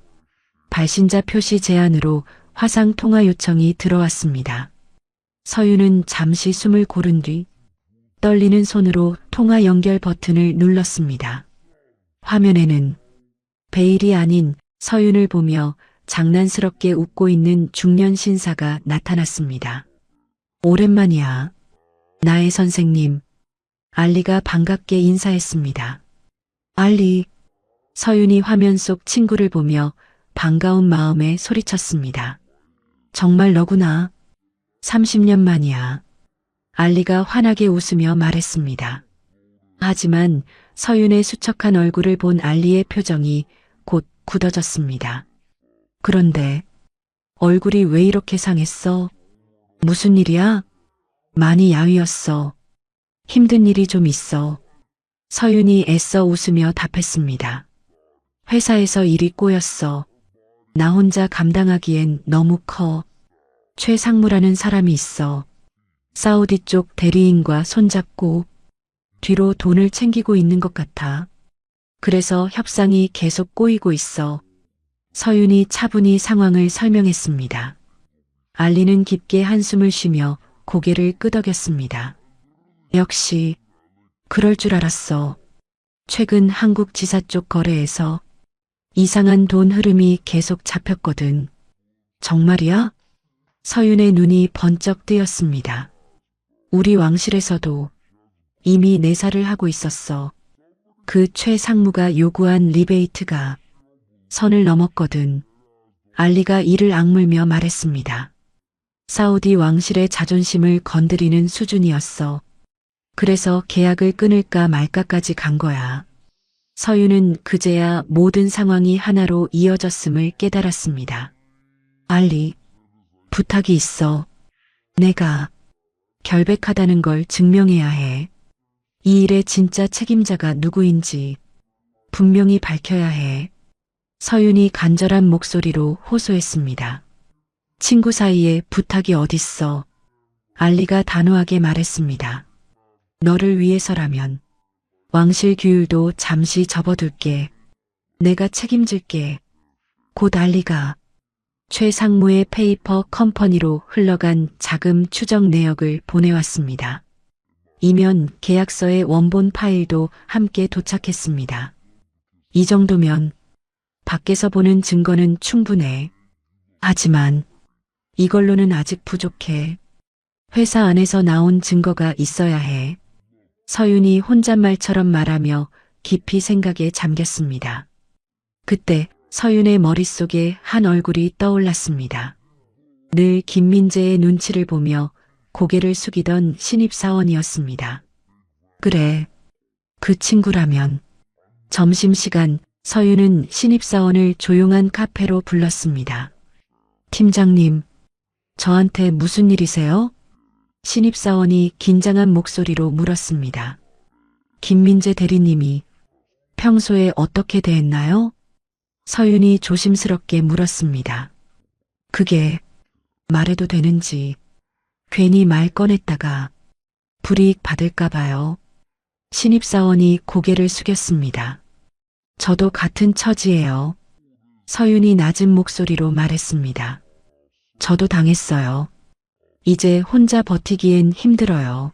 Speaker 1: 발신자 표시 제안으로 화상 통화 요청이 들어왔습니다. 서윤은 잠시 숨을 고른 뒤 떨리는 손으로 통화 연결 버튼을 눌렀습니다. 화면에는 베일이 아닌 서윤을 보며 장난스럽게 웃고 있는 중년 신사가 나타났습니다. 오랜만이야. 나의 선생님. 알리가 반갑게 인사했습니다. 알리. 서윤이 화면 속 친구를 보며 반가운 마음에 소리쳤습니다. 정말 너구나. 30년 만이야. 알리가 환하게 웃으며 말했습니다. 하지만 서윤의 수척한 얼굴을 본 알리의 표정이 곧 굳어졌습니다. 그런데 얼굴이 왜 이렇게 상했어? 무슨 일이야? 많이 야위었어. 힘든 일이 좀 있어. 서윤이 애써 웃으며 답했습니다. 회사에서 일이 꼬였어. 나 혼자 감당하기엔 너무 커. 최상무라는 사람이 있어. 사우디 쪽 대리인과 손잡고 뒤로 돈을 챙기고 있는 것 같아. 그래서 협상이 계속 꼬이고 있어. 서윤이 차분히 상황을 설명했습니다. 알리는 깊게 한숨을 쉬며 고개를 끄덕였습니다. 역시 그럴 줄 알았어. 최근 한국 지사 쪽 거래에서 이상한 돈 흐름이 계속 잡혔거든. 정말이야? 서윤의 눈이 번쩍 뜨였습니다. 우리 왕실에서도 이미 내사를 하고 있었어. 그 최 상무가 요구한 리베이트가 선을 넘었거든. 알리가 이를 악물며 말했습니다. 사우디 왕실의 자존심을 건드리는 수준이었어. 그래서 계약을 끊을까 말까까지 간 거야. 서윤은 그제야 모든 상황이 하나로 이어졌음을 깨달았습니다. 알리, 부탁이 있어. 내가 결백하다는 걸 증명해야 해. 이 일의 진짜 책임자가 누구인지 분명히 밝혀야 해. 서윤이 간절한 목소리로 호소했습니다. 친구 사이에 부탁이 어딨어. 알리가 단호하게 말했습니다. 너를 위해서라면 왕실 규율도 잠시 접어둘게. 내가 책임질게. 곧 알리가 최 상무의 페이퍼 컴퍼니로 흘러간 자금 추적 내역을 보내왔습니다. 이면 계약서의 원본 파일도 함께 도착했습니다. 이 정도면 밖에서 보는 증거는 충분해. 하지만 이걸로는 아직 부족해. 회사 안에서 나온 증거가 있어야 해. 서윤이 혼잣말처럼 말하며 깊이 생각에 잠겼습니다. 그때 서윤의 머릿속에 한 얼굴이 떠올랐습니다. 늘 김민재의 눈치를 보며 고개를 숙이던 신입사원이었습니다. 그래, 그 친구라면. 점심시간 서윤은 신입사원을 조용한 카페로 불렀습니다. 팀장님, 저한테 무슨 일이세요? 신입사원이 긴장한 목소리로 물었습니다. 김민재 대리님이 평소에 어떻게 대했나요? 서윤이 조심스럽게 물었습니다. 그게 말해도 되는지 괜히 말 꺼냈다가 불이익 받을까 봐요. 신입사원이 고개를 숙였습니다. 저도 같은 처지예요. 서윤이 낮은 목소리로 말했습니다. 저도 당했어요. 이제 혼자 버티기엔 힘들어요.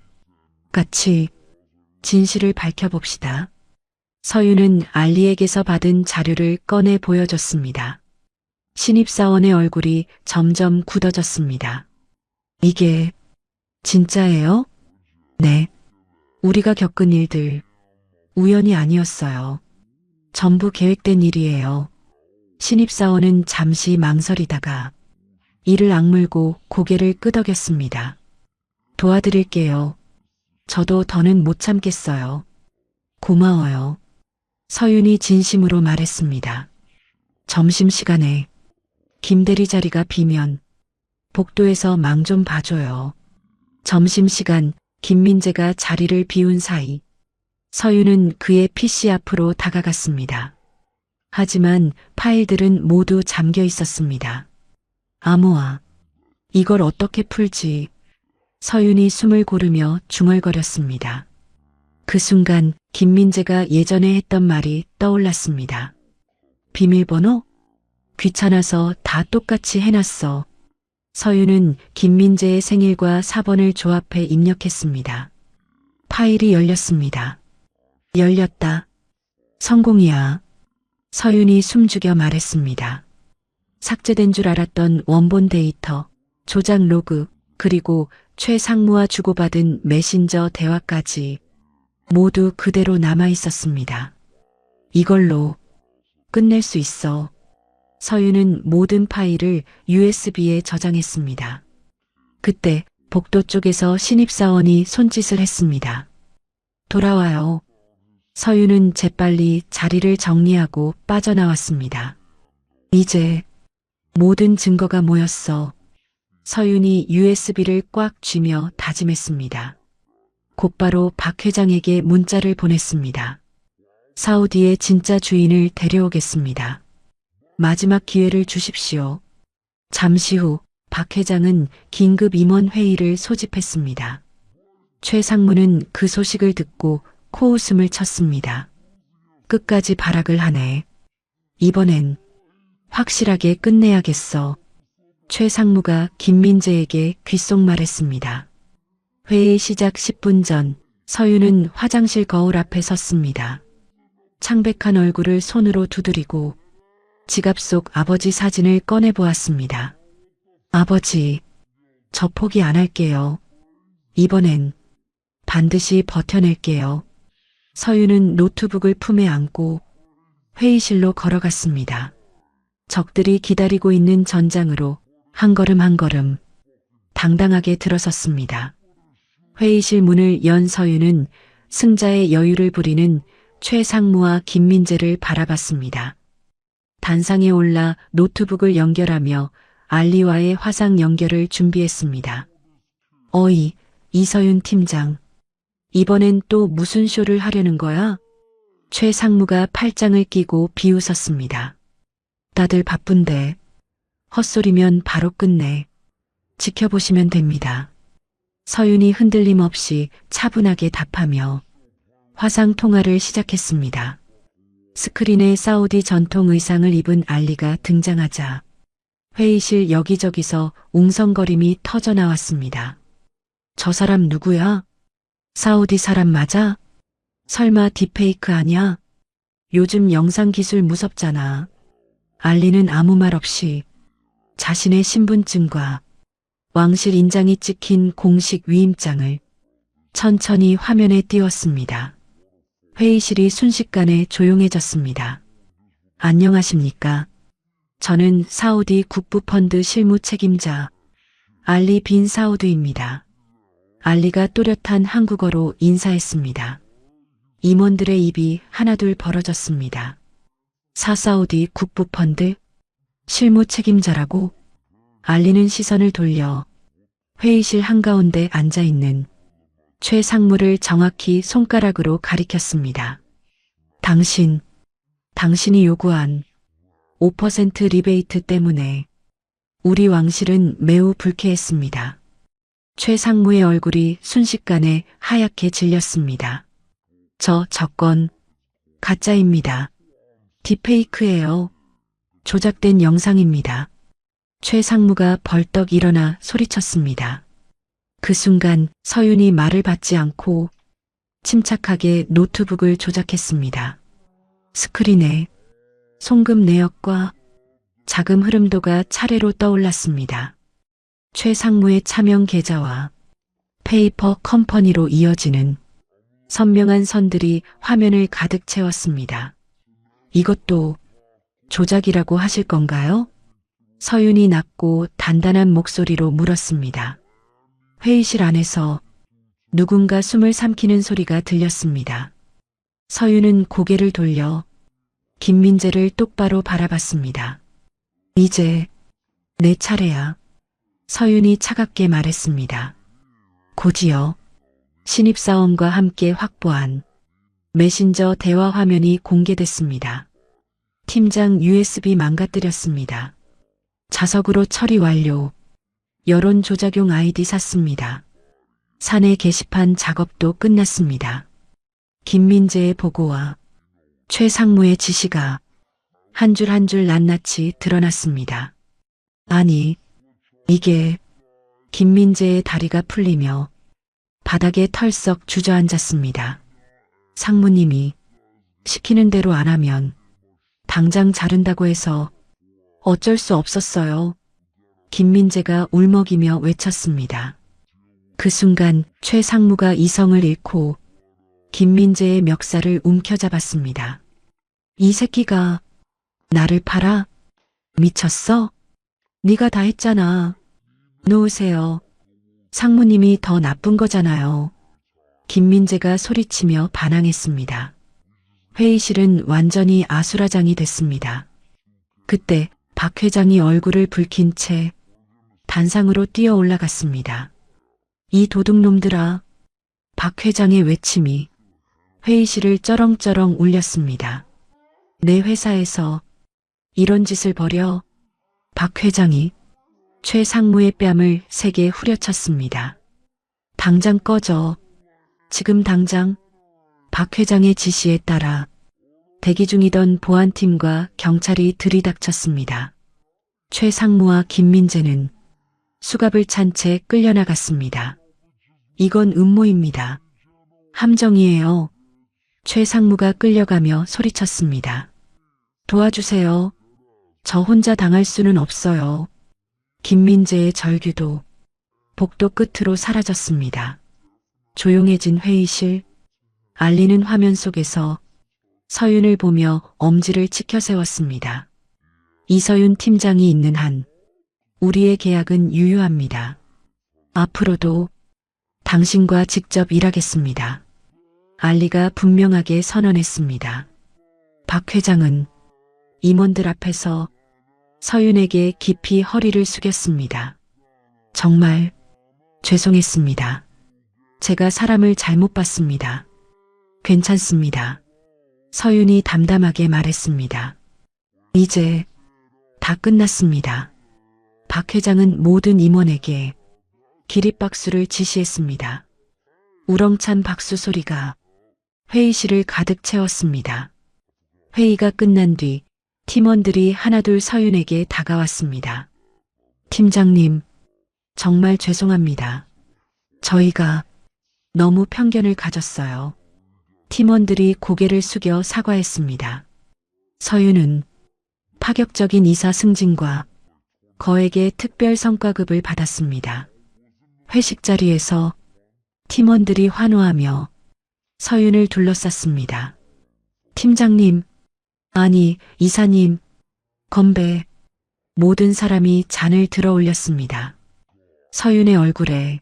Speaker 1: 같이 진실을 밝혀봅시다. 서윤은 알리에게서 받은 자료를 꺼내 보여줬습니다. 신입사원의 얼굴이 점점 굳어졌습니다. 이게 진짜예요? 네. 우리가 겪은 일들 우연이 아니었어요. 전부 계획된 일이에요. 신입사원은 잠시 망설이다가 이를 악물고 고개를 끄덕였습니다. 도와드릴게요. 저도 더는 못 참겠어요. 고마워요. 서윤이 진심으로 말했습니다. 점심시간에 김대리 자리가 비면 복도에서 망 좀 봐줘요. 점심시간 김민재가 자리를 비운 사이 서윤은 그의 PC 앞으로 다가갔습니다. 하지만 파일들은 모두 잠겨 있었습니다. 암호화. 이걸 어떻게 풀지? 서윤이 숨을 고르며 중얼거렸습니다. 그 순간 김민재가 예전에 했던 말이 떠올랐습니다. 비밀번호? 귀찮아서 다 똑같이 해놨어. 서윤은 김민재의 생일과 사번을 조합해 입력했습니다. 파일이 열렸습니다. 열렸다. 성공이야. 서윤이 숨죽여 말했습니다. 삭제된 줄 알았던 원본 데이터, 조작 로그, 그리고 최 상무와 주고받은 메신저 대화까지 모두 그대로 남아 있었습니다. 이걸로 끝낼 수 있어. 서윤은 모든 파일을 USB에 저장했습니다. 그때 복도 쪽에서 신입사원이 손짓을 했습니다. 돌아와요. 서윤은 재빨리 자리를 정리하고 빠져나왔습니다. 이제 모든 증거가 모였어. 서윤이 USB를 꽉 쥐며 다짐했습니다. 곧바로 박 회장에게 문자를 보냈습니다. 사우디의 진짜 주인을 데려오겠습니다. 마지막 기회를 주십시오. 잠시 후 박 회장은 긴급 임원 회의를 소집했습니다. 최 상무는 그 소식을 듣고 코웃음을 쳤습니다. 끝까지 발악을 하네. 이번엔 확실하게 끝내야겠어. 최 상무가 김민재에게 귓속말했습니다. 회의 시작 10분 전 서윤은 화장실 거울 앞에 섰습니다. 창백한 얼굴을 손으로 두드리고 지갑 속 아버지 사진을 꺼내 보았습니다. 아버지, 저 포기 안 할게요. 이번엔 반드시 버텨낼게요. 서윤은 노트북을 품에 안고 회의실로 걸어갔습니다. 적들이 기다리고 있는 전장으로 한 걸음 한 걸음 당당하게 들어섰습니다. 회의실 문을 연 서윤은 승자의 여유를 부리는 최 상무와 김민재를 바라봤습니다. 단상에 올라 노트북을 연결하며 알리와의 화상 연결을 준비했습니다. 어이, 이서윤 팀장. 이번엔 또 무슨 쇼를 하려는 거야? 최 상무가 팔짱을 끼고 비웃었습니다. 다들 바쁜데 헛소리면 바로 끝내. 지켜보시면 됩니다. 서윤이 흔들림 없이 차분하게 답하며 화상 통화를 시작했습니다. 스크린에 사우디 전통 의상을 입은 알리가 등장하자 회의실 여기저기서 웅성거림이 터져나왔습니다. 저 사람 누구야? 사우디 사람 맞아? 설마 딥페이크 아냐? 요즘 영상 기술 무섭잖아. 알리는 아무 말 없이 자신의 신분증과 왕실 인장이 찍힌 공식 위임장을 천천히 화면에 띄웠습니다. 회의실이 순식간에 조용해졌습니다. 안녕하십니까? 저는 사우디 국부펀드 실무 책임자 알리 빈 사우드입니다. 알리가 또렷한 한국어로 인사했습니다. 임원들의 입이 하나둘 벌어졌습니다. 사우디 국부펀드 실무 책임자라고? 알리는 시선을 돌려 회의실 한가운데 앉아있는 최 상무를 정확히 손가락으로 가리켰습니다. 당신이 요구한 5% 리베이트 때문에 우리 왕실은 매우 불쾌했습니다. 최 상무의 얼굴이 순식간에 하얗게 질렸습니다. 저 건 가짜입니다. 딥페이크예요. 조작된 영상입니다. 최 상무가 벌떡 일어나 소리쳤습니다. 그 순간 서윤이 말을 받지 않고 침착하게 노트북을 조작했습니다. 스크린에 송금 내역과 자금 흐름도가 차례로 떠올랐습니다. 최 상무의 차명 계좌와 페이퍼 컴퍼니로 이어지는 선명한 선들이 화면을 가득 채웠습니다. 이것도 조작이라고 하실 건가요? 서윤이 낮고 단단한 목소리로 물었습니다. 회의실 안에서 누군가 숨을 삼키는 소리가 들렸습니다. 서윤은 고개를 돌려 김민재를 똑바로 바라봤습니다. 이제 내 차례야. 서윤이 차갑게 말했습니다. 곧이어 신입사원과 함께 확보한 메신저 대화 화면이 공개됐습니다. 팀장 USB 망가뜨렸습니다. 자석으로 처리 완료. 여론 조작용 아이디 샀습니다. 사내 게시판 작업도 끝났습니다. 김민재의 보고와 최 상무의 지시가 한 줄 한 줄 낱낱이 드러났습니다. 아니, 이게 김민재의 다리가 풀리며 바닥에 털썩 주저앉았습니다. 상무님이 시키는 대로 안 하면 당장 자른다고 해서 어쩔 수 없었어요. 김민재가 울먹이며 외쳤습니다. 그 순간 최 상무가 이성을 잃고 김민재의 멱살을 움켜잡았습니다. 이 새끼가 나를 팔아? 미쳤어? 네가 다 했잖아. 놓으세요. 상무님이 더 나쁜 거잖아요. 김민재가 소리치며 반항했습니다. 회의실은 완전히 아수라장이 됐습니다. 그때 박 회장이 얼굴을 붉힌 채 단상으로 뛰어 올라갔습니다. 이 도둑놈들아. 박 회장의 외침이 회의실을 쩌렁쩌렁 울렸습니다. 내 회사에서 이런 짓을 벌여. 박 회장이 최 상무의 뺨을 세게 후려쳤습니다. 당장 꺼져. 지금 당장. 박 회장의 지시에 따라 대기 중이던 보안팀과 경찰이 들이닥쳤습니다. 최 상무와 김민재는 수갑을 찬 채 끌려나갔습니다. 이건 음모입니다. 함정이에요. 최 상무가 끌려가며 소리쳤습니다. 도와주세요. 저 혼자 당할 수는 없어요. 김민재의 절규도 복도 끝으로 사라졌습니다. 조용해진 회의실, 알리는 화면 속에서 서윤을 보며 엄지를 치켜 세웠습니다. 이서윤 팀장이 있는 한 우리의 계약은 유효합니다. 앞으로도 당신과 직접 일하겠습니다. 알리가 분명하게 선언했습니다. 박 회장은 임원들 앞에서 서윤에게 깊이 허리를 숙였습니다. 정말 죄송했습니다. 제가 사람을 잘못 봤습니다. 괜찮습니다. 서윤이 담담하게 말했습니다. 이제 다 끝났습니다. 박 회장은 모든 임원에게 기립박수를 지시했습니다. 우렁찬 박수 소리가 회의실을 가득 채웠습니다. 회의가 끝난 뒤 팀원들이 하나둘 서윤에게 다가왔습니다. 팀장님, 정말 죄송합니다. 저희가 너무 편견을 가졌어요. 팀원들이 고개를 숙여 사과했습니다. 서윤은 파격적인 이사 승진과 거액의 특별 성과급을 받았습니다. 회식 자리에서 팀원들이 환호하며 서윤을 둘러쌌습니다. 팀장님, 아니 이사님, 건배. 모든 사람이 잔을 들어 올렸습니다. 서윤의 얼굴에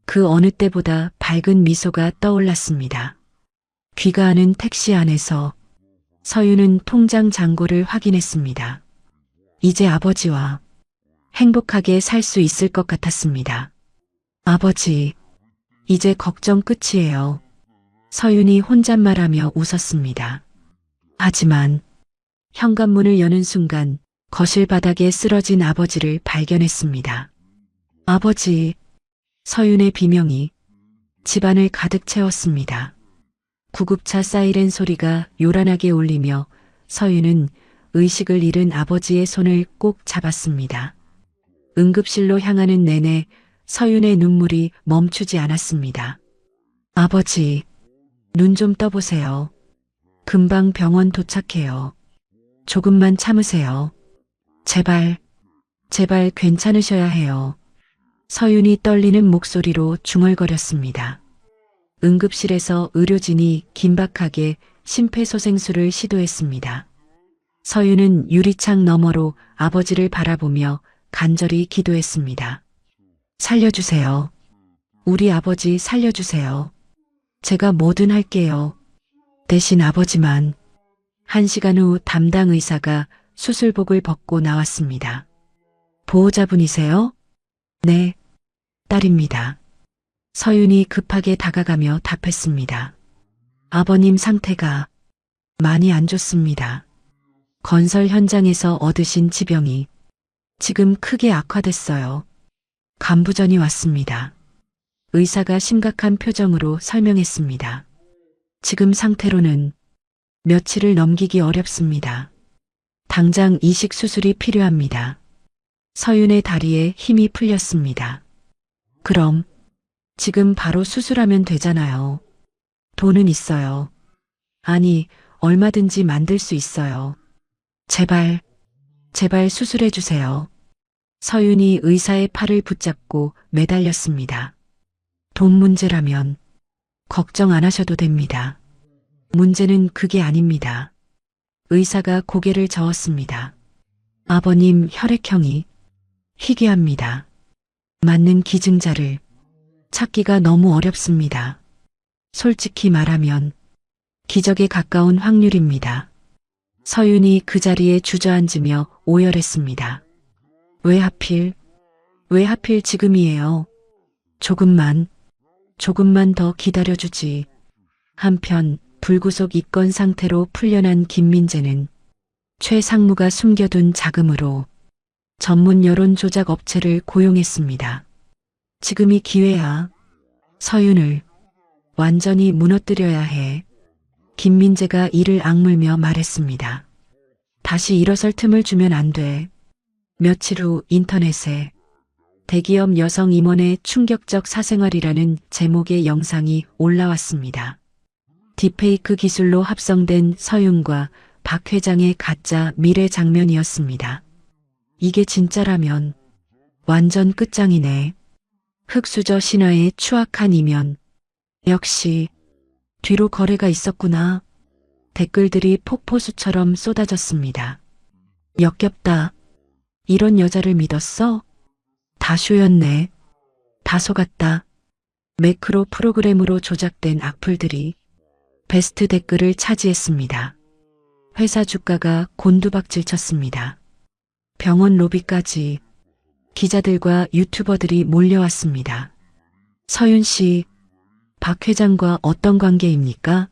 Speaker 1: 그 어느 때보다 밝은 미소가 떠올랐습니다. 귀가하는 택시 안에서 서윤은 통장 잔고를 확인했습니다. 이제 아버지와 행복하게 살 수 있을 것 같았습니다. 아버지, 이제 걱정 끝이에요. 서윤이 혼잣말하며 웃었습니다. 하지만 현관문을 여는 순간 거실 바닥에 쓰러진 아버지를 발견했습니다. 아버지, 서윤의 비명이 집안을 가득 채웠습니다. 구급차 사이렌 소리가 요란하게 울리며 서윤은 의식을 잃은 아버지의 손을 꼭 잡았습니다. 응급실로 향하는 내내 서윤의 눈물이 멈추지 않았습니다. 아버지, 눈 좀 떠보세요. 금방 병원 도착해요. 조금만 참으세요. 제발, 제발 괜찮으셔야 해요. 서윤이 떨리는 목소리로 중얼거렸습니다. 응급실에서 의료진이 긴박하게 심폐소생술을 시도했습니다. 서윤은 유리창 너머로 아버지를 바라보며 간절히 기도했습니다. 살려주세요. 우리 아버지 살려주세요. 제가 뭐든 할게요. 대신 아버지만. 1시간 후 담당 의사가 수술복을 벗고 나왔습니다. 보호자분이세요? 네, 딸입니다. 서윤이 급하게 다가가며 답했습니다. 아버님 상태가 많이 안 좋습니다. 건설 현장에서 얻으신 지병이 지금 크게 악화됐어요. 간부전이 왔습니다. 의사가 심각한 표정으로 설명했습니다. 지금 상태로는 며칠을 넘기기 어렵습니다. 당장 이식 수술이 필요합니다. 서윤의 다리에 힘이 풀렸습니다. 그럼 지금 바로 수술하면 되잖아요. 돈은 있어요. 아니, 얼마든지 만들 수 있어요. 제발, 제발 수술해 주세요. 서윤이 의사의 팔을 붙잡고 매달렸습니다. 돈 문제라면 걱정 안 하셔도 됩니다. 문제는 그게 아닙니다. 의사가 고개를 저었습니다. 아버님 혈액형이 희귀합니다. 맞는 기증자를 찾기가 너무 어렵습니다. 솔직히 말하면 기적에 가까운 확률입니다. 서윤이 그 자리에 주저앉으며 오열했습니다. 왜 하필 지금이에요? 조금만 더 기다려주지. 한편 불구속 입건 상태로 풀려난 김민재는 최 상무가 숨겨둔 자금으로 전문 여론 조작 업체를 고용했습니다. 지금이 기회야. 서윤을 완전히 무너뜨려야 해. 김민재가 이를 악물며 말했습니다. 다시 일어설 틈을 주면 안 돼. 며칠 후 인터넷에 대기업 여성 임원의 충격적 사생활이라는 제목의 영상이 올라왔습니다. 딥페이크 기술로 합성된 서윤과 박 회장의 가짜 미래 장면이었습니다. 이게 진짜라면 완전 끝장이네. 흑수저 신화의 추악한 이면. 역시 뒤로 거래가 있었구나. 댓글들이 폭포수처럼 쏟아졌습니다. 역겹다. 이런 여자를 믿었어? 다 쇼였네. 다 속았다. 매크로 프로그램으로 조작된 악플들이 베스트 댓글을 차지했습니다. 회사 주가가 곤두박질 쳤습니다. 병원 로비까지 기자들과 유튜버들이 몰려왔습니다. 서윤 씨, 박 회장과 어떤 관계입니까?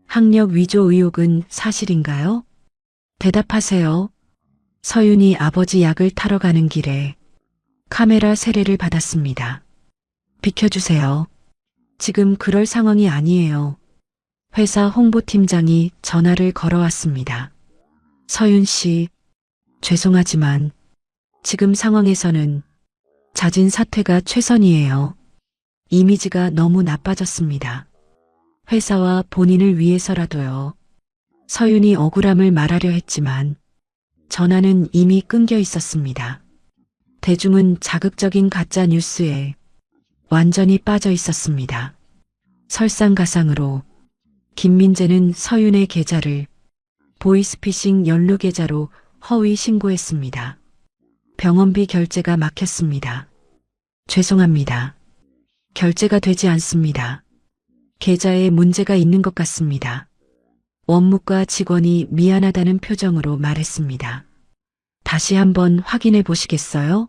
Speaker 1: 학력 위조 의혹은 사실인가요? 대답하세요. 서윤이 아버지 약을 타러 가는 길에 카메라 세례를 받았습니다. 비켜주세요. 지금 그럴 상황이 아니에요. 회사 홍보팀장이 전화를 걸어왔습니다. 서윤 씨, 죄송하지만 지금 상황에서는 자진 사퇴가 최선이에요. 이미지가 너무 나빠졌습니다. 회사와 본인을 위해서라도요. 서윤이 억울함을 말하려 했지만 전화는 이미 끊겨 있었습니다. 대중은 자극적인 가짜 뉴스에 완전히 빠져 있었습니다. 설상가상으로 김민재는 서윤의 계좌를 보이스피싱 연루 계좌로 허위 신고했습니다. 병원비 결제가 막혔습니다. 죄송합니다. 결제가 되지 않습니다. 계좌에 문제가 있는 것 같습니다. 원무과 직원이 미안하다는 표정으로 말했습니다. 다시 한번 확인해 보시겠어요?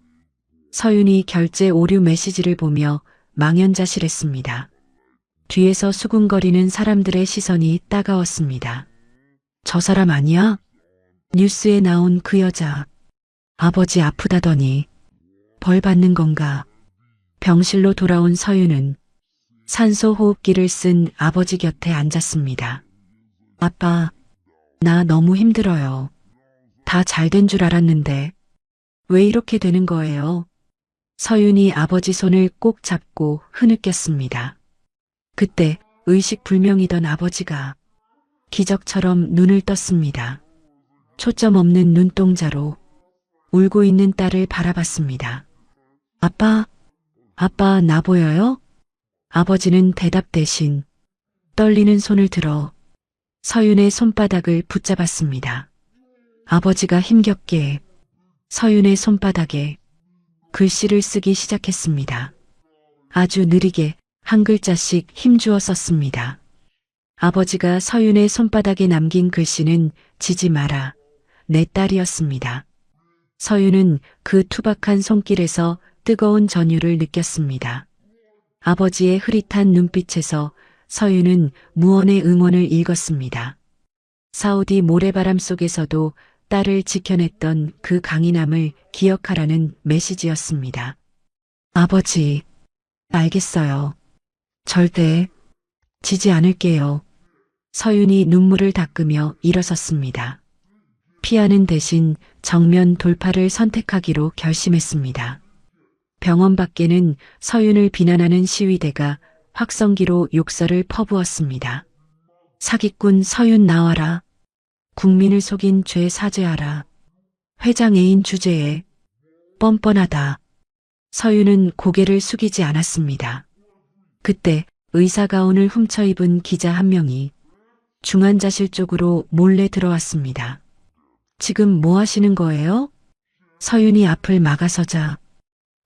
Speaker 1: 서윤이 결제 오류 메시지를 보며 망연자실했습니다. 뒤에서 수군거리는 사람들의 시선이 따가웠습니다. 저 사람 아니야? 뉴스에 나온 그 여자. 아버지 아프다더니 벌 받는 건가? 병실로 돌아온 서윤은 산소 호흡기를 쓴 아버지 곁에 앉았습니다. 아빠, 나 너무 힘들어요. 다 잘 된 줄 알았는데 왜 이렇게 되는 거예요? 서윤이 아버지 손을 꼭 잡고 흐느꼈습니다. 그때 의식불명이던 아버지가 기적처럼 눈을 떴습니다. 초점 없는 눈동자로 울고 있는 딸을 바라봤습니다. 아빠, 나 보여요? 아버지는 대답 대신 떨리는 손을 들어 서윤의 손바닥을 붙잡았습니다. 아버지가 힘겹게 서윤의 손바닥에 글씨를 쓰기 시작했습니다. 아주 느리게 한 글자씩 힘주어 썼습니다. 아버지가 서윤의 손바닥에 남긴 글씨는 지지 마라, 내 딸이었습니다. 서윤은 그 투박한 손길에서 뜨거운 전율을 느꼈습니다. 아버지의 흐릿한 눈빛에서 서윤은 무언의 응원을 읽었습니다. 사우디 모래바람 속에서도 딸을 지켜냈던 그 강인함을 기억하라는 메시지였습니다. 아버지, 알겠어요. 절대 지지 않을게요. 서윤이 눈물을 닦으며 일어섰습니다. 피하는 대신 정면 돌파를 선택하기로 결심했습니다. 병원 밖에는 서윤을 비난하는 시위대가 확성기로 욕설을 퍼부었습니다. 사기꾼 서윤 나와라. 국민을 속인 죄 사죄하라. 회장 애인 주제에 뻔뻔하다. 서윤은 고개를 숙이지 않았습니다. 그때 의사 가운을 훔쳐 입은 기자 한 명이 중환자실 쪽으로 몰래 들어왔습니다. 지금 뭐 하시는 거예요? 서윤이 앞을 막아서자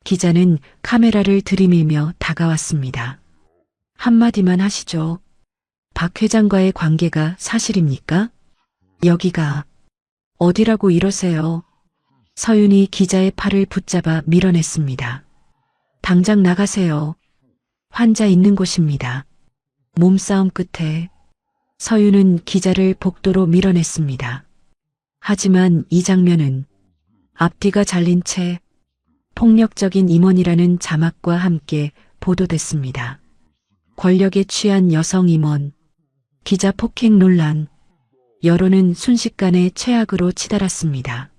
Speaker 1: 기자는 카메라를 들이밀며 다가왔습니다. 한마디만 하시죠. 박 회장과의 관계가 사실입니까? 여기가 어디라고 이러세요? 서윤이 기자의 팔을 붙잡아 밀어냈습니다. 당장 나가세요. 환자 있는 곳입니다. 몸싸움 끝에 서윤은 기자를 복도로 밀어냈습니다. 하지만 이 장면은 앞뒤가 잘린 채 폭력적인 임원이라는 자막과 함께 보도됐습니다. 권력에 취한 여성 임원, 기자 폭행 논란, 여론은 순식간에 최악으로 치달았습니다.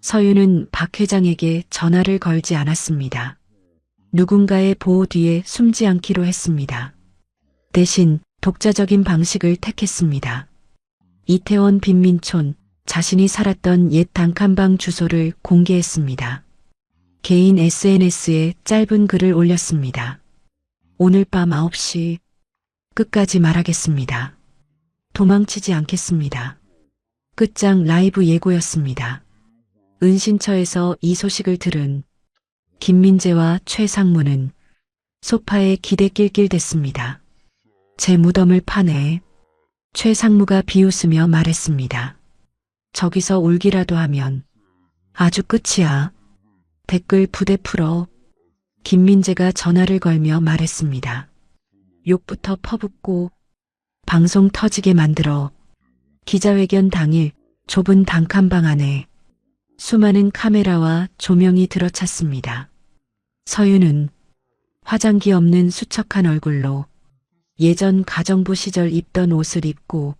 Speaker 1: 서윤은 박 회장에게 전화를 걸지 않았습니다. 누군가의 보호 뒤에 숨지 않기로 했습니다. 대신 독자적인 방식을 택했습니다. 이태원 빈민촌, 자신이 살았던 옛 단칸방 주소를 공개했습니다. 개인 SNS에 짧은 글을 올렸습니다. 오늘 밤 9시 끝까지 말하겠습니다. 도망치지 않겠습니다. 끝장 라이브 예고였습니다. 은신처에서 이 소식을 들은 김민재와 최상무는 소파에 기대낄낄댔습니다. 제 무덤을 파내. 최상무가 비웃으며 말했습니다. 저기서 울기라도 하면 아주 끝이야. 댓글 부대 풀어. 김민재가 전화를 걸며 말했습니다. 욕부터 퍼붓고 방송 터지게 만들어. 기자회견 당일 좁은 단칸방 안에 수많은 카메라와 조명이 들어찼습니다. 서윤은 화장기 없는 수척한 얼굴로 예전 가정부 시절 입던 옷을 입고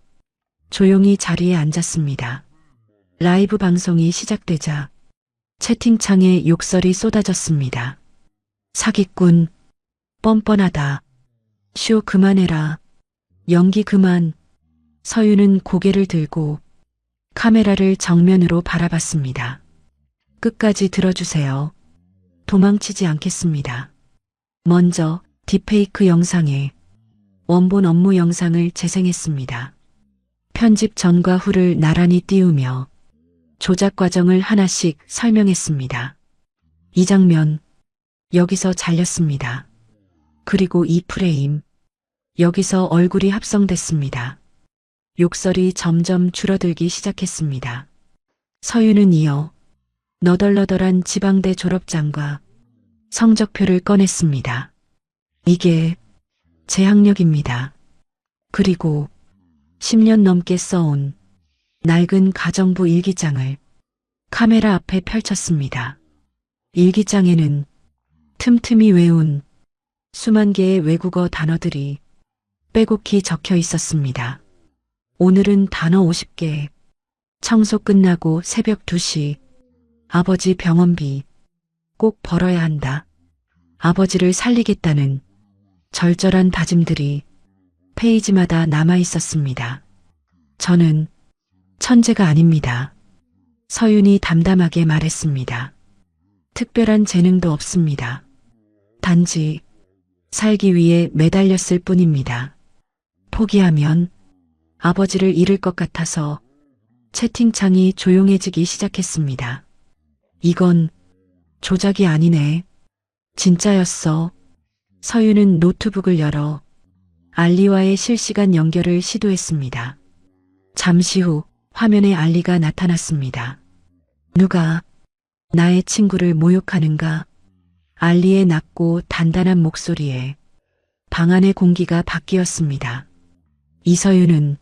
Speaker 1: 조용히 자리에 앉았습니다. 라이브 방송이 시작되자 채팅창에 욕설이 쏟아졌습니다. 사기꾼, 뻔뻔하다. 쇼 그만해라. 연기 그만. 서윤은 고개를 들고 카메라를 정면으로 바라봤습니다. 끝까지 들어주세요. 도망치지 않겠습니다. 먼저 딥페이크 영상에 원본 업무 영상을 재생했습니다. 편집 전과 후를 나란히 띄우며 조작 과정을 하나씩 설명했습니다. 이 장면, 여기서 잘렸습니다. 그리고 이 프레임, 여기서 얼굴이 합성됐습니다. 욕설이 점점 줄어들기 시작했습니다. 서윤은 이어 너덜너덜한 지방대 졸업장과 성적표를 꺼냈습니다. 이게 제 학력입니다. 그리고 10년 넘게 써온 낡은 가정부 일기장을 카메라 앞에 펼쳤습니다. 일기장에는 틈틈이 외운 수만 개의 외국어 단어들이 빼곡히 적혀 있었습니다. 오늘은 단어 50개. 청소 끝나고 새벽 2시. 아버지 병원비 꼭 벌어야 한다. 아버지를 살리겠다는 절절한 다짐들이 페이지마다 남아 있었습니다. 저는 천재가 아닙니다. 서윤이 담담하게 말했습니다. 특별한 재능도 없습니다. 단지 살기 위해 매달렸을 뿐입니다. 포기하면 아버지를 잃을 것 같아서. 채팅창이 조용해지기 시작했습니다. 이건 조작이 아니네. 진짜였어. 서윤은 노트북을 열어 알리와의 실시간 연결을 시도했습니다. 잠시 후 화면에 알리가 나타났습니다. 누가 나의 친구를 모욕하는가? 알리의 낮고 단단한 목소리에 방 안의 공기가 바뀌었습니다. 이서윤은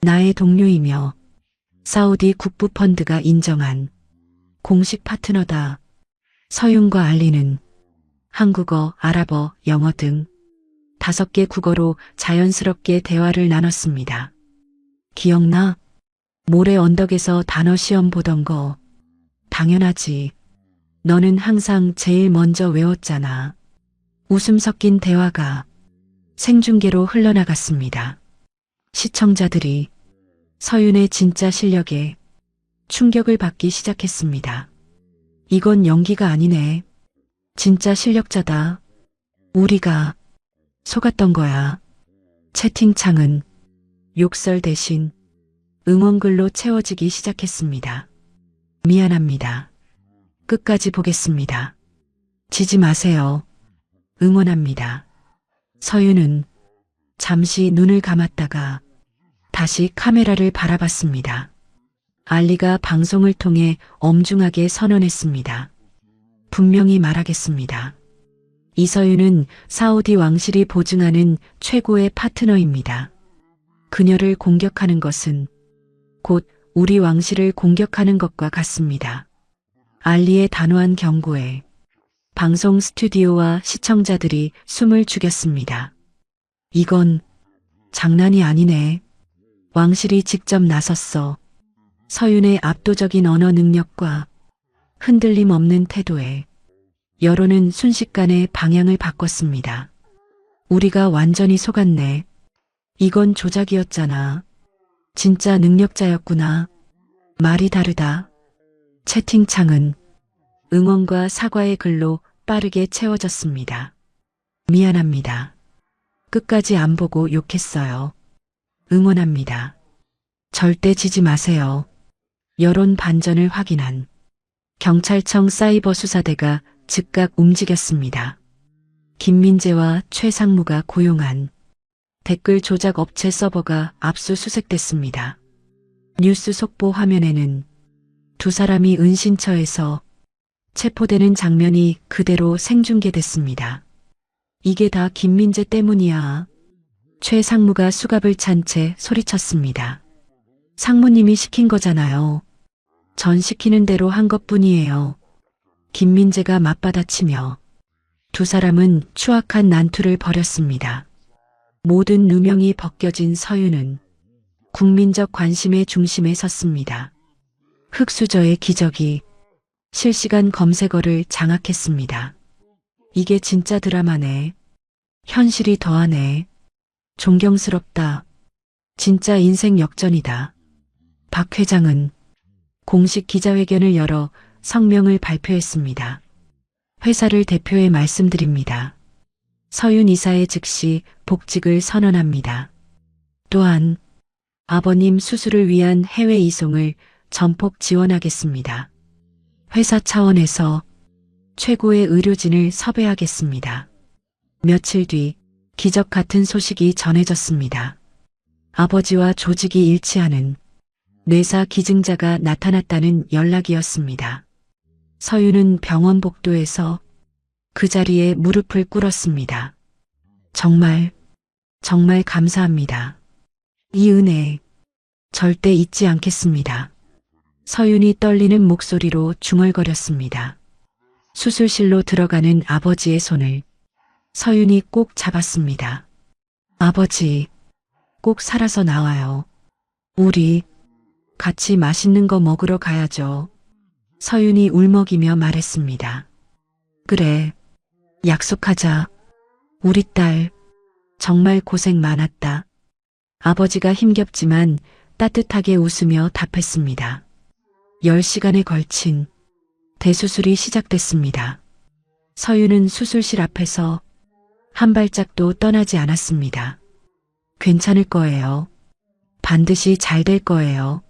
Speaker 1: 나의 동료이며 사우디 국부펀드가 인정한 공식 파트너다. 서윤과 알리는 한국어, 아랍어, 영어 등 5개 국어로 자연스럽게 대화를 나눴습니다. 기억나? 모래 언덕에서 단어 시험 보던 거. 당연하지. 너는 항상 제일 먼저 외웠잖아. 웃음 섞인 대화가 생중계로 흘러나갔습니다. 시청자들이 서윤의 진짜 실력에 충격을 받기 시작했습니다. 이건 연기가 아니네. 진짜 실력자다. 우리가 속았던 거야. 채팅창은 욕설 대신 응원글로 채워지기 시작했습니다. 미안합니다. 끝까지 보겠습니다. 지지 마세요. 응원합니다. 서윤은 잠시 눈을 감았다가 다시 카메라를 바라봤습니다. 알리가 방송을 통해 엄중하게 선언했습니다. 분명히 말하겠습니다. 이서윤은 사우디 왕실이 보증하는 최고의 파트너입니다. 그녀를 공격하는 것은 곧 우리 왕실을 공격하는 것과 같습니다. 알리의 단호한 경고에 방송 스튜디오와 시청자들이 숨을 죽였습니다. 이건 장난이 아니네. 왕실이 직접 나섰어. 서윤의 압도적인 언어 능력과 흔들림 없는 태도에 여론은 순식간에 방향을 바꿨습니다. 우리가 완전히 속았네. 이건 조작이었잖아. 진짜 능력자였구나. 말이 다르다. 채팅창은 응원과 사과의 글로 빠르게 채워졌습니다. 미안합니다. 끝까지 안 보고 욕했어요. 응원합니다. 절대 지지 마세요. 여론 반전을 확인한 경찰청 사이버 수사대가 즉각 움직였습니다. 김민재와 최상무가 고용한 댓글 조작 업체 서버가 압수수색됐습니다. 뉴스 속보 화면에는 두 사람이 은신처에서 체포되는 장면이 그대로 생중계됐습니다. 이게 다 김민재 때문이야. 최상무가 수갑을 찬 채 소리쳤습니다. 상무님이 시킨 거잖아요. 전 시키는 대로 한 것뿐이에요. 김민재가 맞받아치며 두 사람은 추악한 난투를 벌였습니다. 모든 누명이 벗겨진 서윤은 국민적 관심의 중심에 섰습니다. 흑수저의 기적이 실시간 검색어를 장악했습니다. 이게 진짜 드라마네. 현실이 더하네. 존경스럽다. 진짜 인생 역전이다. 박 회장은 공식 기자회견을 열어 성명을 발표했습니다. 회사를 대표해 말씀드립니다. 서윤 이사의 즉시 복직을 선언합니다. 또한 아버님 수술을 위한 해외 이송을 전폭 지원하겠습니다. 회사 차원에서 최고의 의료진을 섭외하겠습니다. 며칠 뒤 기적 같은 소식이 전해졌습니다. 아버지와 조직이 일치하는 뇌사 기증자가 나타났다는 연락이었습니다. 서윤은 병원 복도에서 그 자리에 무릎을 꿇었습니다. 정말 감사합니다. 이 은혜 절대 잊지 않겠습니다. 서윤이 떨리는 목소리로 중얼거렸습니다. 수술실로 들어가는 아버지의 손을 서윤이 꼭 잡았습니다. 아버지, 꼭 살아서 나와요. 우리 같이 맛있는 거 먹으러 가야죠. 서윤이 울먹이며 말했습니다. 그래, 약속하자. 우리 딸, 정말 고생 많았다. 아버지가 힘겹지만 따뜻하게 웃으며 답했습니다. 10시간에 걸친 대수술이 시작됐습니다. 서윤은 수술실 앞에서 한 발짝도 떠나지 않았습니다. 괜찮을 거예요. 반드시 잘 될 거예요.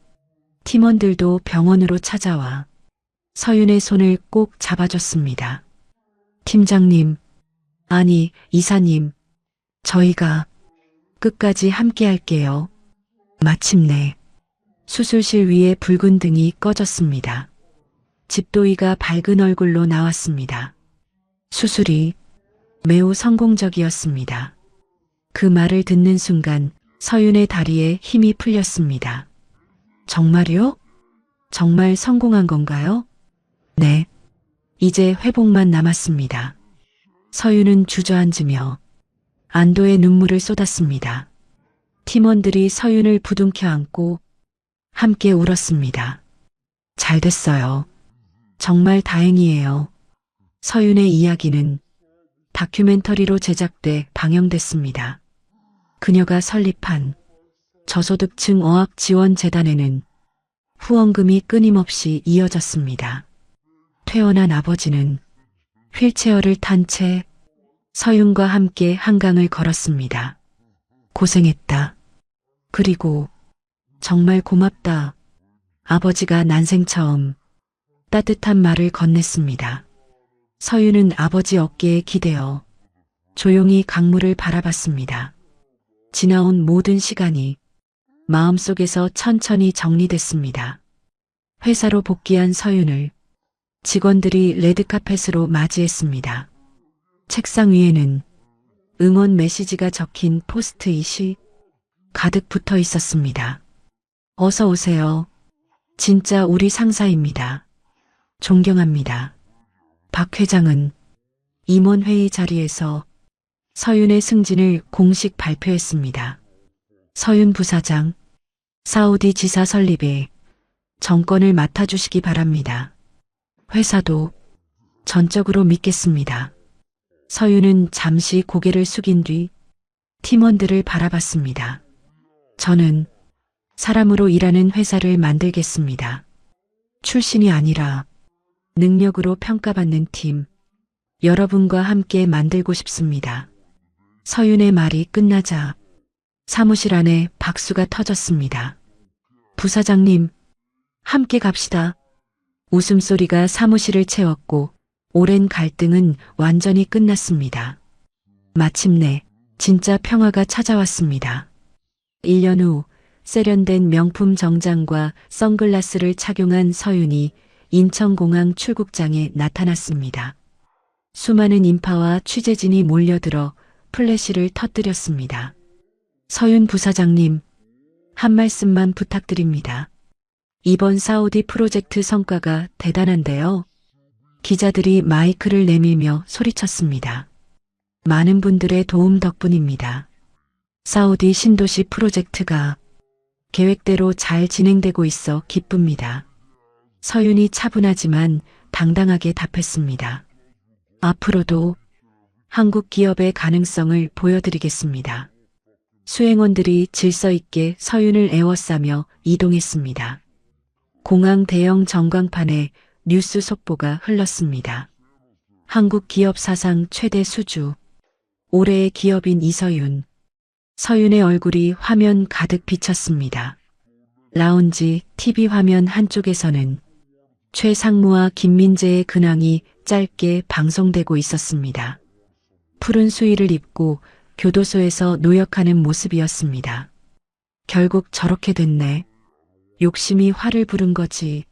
Speaker 1: 팀원들도 병원으로 찾아와 서윤의 손을 꼭 잡아줬습니다. 팀장님, 아니 이사님, 저희가 끝까지 함께 할게요. 마침내 수술실 위에 붉은 등이 꺼졌습니다. 집도이가 밝은 얼굴로 나왔습니다. 수술이 매우 성공적이었습니다. 그 말을 듣는 순간 서윤의 다리에 힘이 풀렸습니다. 정말요? 정말 성공한 건가요? 네. 이제 회복만 남았습니다. 서윤은 주저앉으며 안도의 눈물을 쏟았습니다. 팀원들이 서윤을 부둥켜 안고 함께 울었습니다. 잘 됐어요. 정말 다행이에요. 서윤의 이야기는 다큐멘터리로 제작돼 방영됐습니다. 그녀가 설립한 저소득층 어학지원재단에는 후원금이 끊임없이 이어졌습니다. 퇴원한 아버지는 휠체어를 탄 채 서윤과 함께 한강을 걸었습니다. 고생했다. 그리고 정말 고맙다. 아버지가 난생 처음 따뜻한 말을 건넸습니다. 서윤은 아버지 어깨에 기대어 조용히 강물을 바라봤습니다. 지나온 모든 시간이 마음속에서 천천히 정리됐습니다. 회사로 복귀한 서윤을 직원들이 레드카펫으로 맞이했습니다. 책상 위에는 응원 메시지가 적힌 포스트잇이 가득 붙어 있었습니다. 어서 오세요. 진짜 우리 상사입니다. 존경합니다. 박 회장은 임원회의 자리에서 서윤의 승진을 공식 발표했습니다. 서윤 부사장, 사우디 지사 설립에 정권을 맡아주시기 바랍니다. 회사도 전적으로 믿겠습니다. 서윤은 잠시 고개를 숙인 뒤 팀원들을 바라봤습니다. 저는 사람으로 일하는 회사를 만들겠습니다. 출신이 아니라 능력으로 평가받는 팀, 여러분과 함께 만들고 싶습니다. 서윤의 말이 끝나자 사무실 안에 박수가 터졌습니다. 부사장님, 함께 갑시다. 웃음소리가 사무실을 채웠고 오랜 갈등은 완전히 끝났습니다. 마침내 진짜 평화가 찾아왔습니다. 1년 후 세련된 명품 정장과 선글라스를 착용한 서윤이 인천공항 출국장에 나타났습니다. 수많은 인파와 취재진이 몰려들어 플래시를 터뜨렸습니다. 서윤 부사장님, 한 말씀만 부탁드립니다. 이번 사우디 프로젝트 성과가 대단한데요. 기자들이 마이크를 내밀며 소리쳤습니다. 많은 분들의 도움 덕분입니다. 사우디 신도시 프로젝트가 계획대로 잘 진행되고 있어 기쁩니다. 서윤이 차분하지만 당당하게 답했습니다. 앞으로도 한국 기업의 가능성을 보여드리겠습니다. 수행원들이 질서 있게 서윤을 에워싸며 이동했습니다. 공항 대형 전광판에 뉴스 속보가 흘렀습니다. 한국 기업 사상 최대 수주, 올해의 기업인 이서윤. 서윤의 얼굴이 화면 가득 비쳤습니다. 라운지 TV 화면 한쪽에서는 최상무와 김민재의 근황이 짧게 방송되고 있었습니다. 푸른 수의를 입고 교도소에서 노역하는 모습이었습니다. 결국 저렇게 됐네. 욕심이 화를 부른 거지.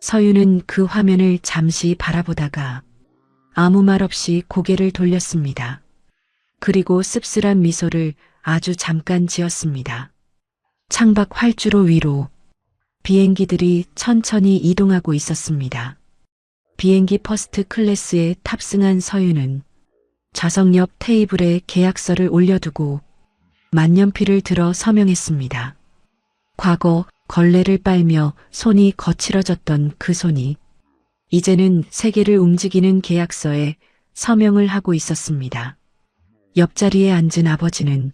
Speaker 1: 서윤은 그 화면을 잠시 바라보다가 아무 말 없이 고개를 돌렸습니다. 그리고 씁쓸한 미소를 아주 잠깐 지었습니다. 창밖 활주로 위로 비행기들이 천천히 이동하고 있었습니다. 비행기 퍼스트 클래스에 탑승한 서윤은 좌석 옆 테이블에 계약서를 올려두고 만년필을 들어 서명했습니다. 과거 걸레를 빨며 손이 거칠어졌던 그 손이 이제는 세계를 움직이는 계약서에 서명을 하고 있었습니다. 옆자리에 앉은 아버지는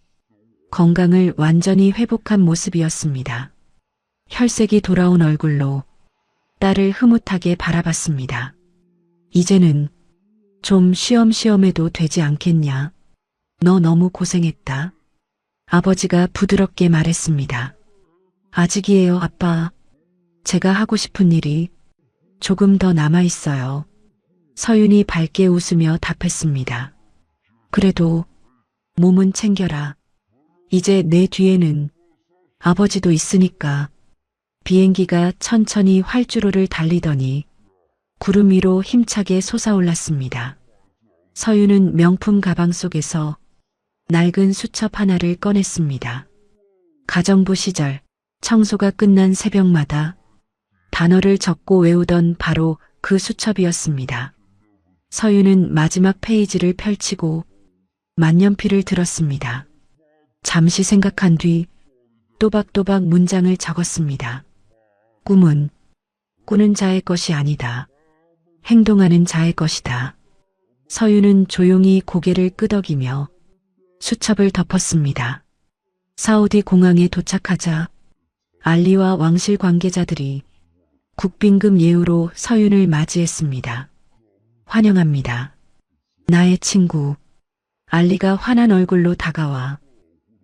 Speaker 1: 건강을 완전히 회복한 모습이었습니다. 혈색이 돌아온 얼굴로 딸을 흐뭇하게 바라봤습니다. 이제는 좀 쉬엄쉬엄해도 되지 않겠냐? 너 너무 고생했다. 아버지가 부드럽게 말했습니다. 아직이에요, 아빠. 제가 하고 싶은 일이 조금 더 남아있어요. 서윤이 밝게 웃으며 답했습니다. 그래도 몸은 챙겨라. 이제 내 뒤에는 아버지도 있으니까. 비행기가 천천히 활주로를 달리더니 구름 위로 힘차게 솟아올랐습니다. 서윤은 명품 가방 속에서 낡은 수첩 하나를 꺼냈습니다. 가정부 시절 청소가 끝난 새벽마다 단어를 적고 외우던 바로 그 수첩이었습니다. 서윤은 마지막 페이지를 펼치고 만년필을 들었습니다. 잠시 생각한 뒤 또박또박 문장을 적었습니다. 꿈은 꾸는 자의 것이 아니다. 행동하는 자의 것이다. 서윤은 조용히 고개를 끄덕이며 수첩을 덮었습니다. 사우디 공항에 도착하자 알리와 왕실 관계자들이 국빈금 예우로 서윤을 맞이했습니다. 환영합니다. 나의 친구. 알리가 환한 얼굴로 다가와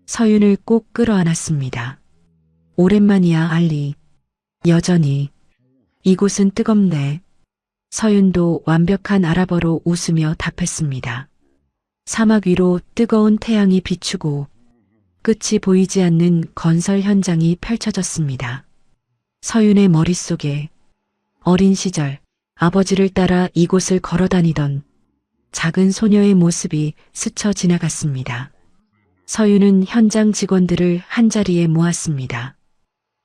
Speaker 1: 서윤을 꼭 끌어안았습니다. 오랜만이야, 알리. 여전히. 이곳은 뜨겁네. 서윤도 완벽한 아랍어로 웃으며 답했습니다. 사막 위로 뜨거운 태양이 비추고 끝이 보이지 않는 건설 현장이 펼쳐졌습니다. 서윤의 머릿속에 어린 시절 아버지를 따라 이곳을 걸어다니던 작은 소녀의 모습이 스쳐 지나갔습니다. 서윤은 현장 직원들을 한자리에 모았습니다.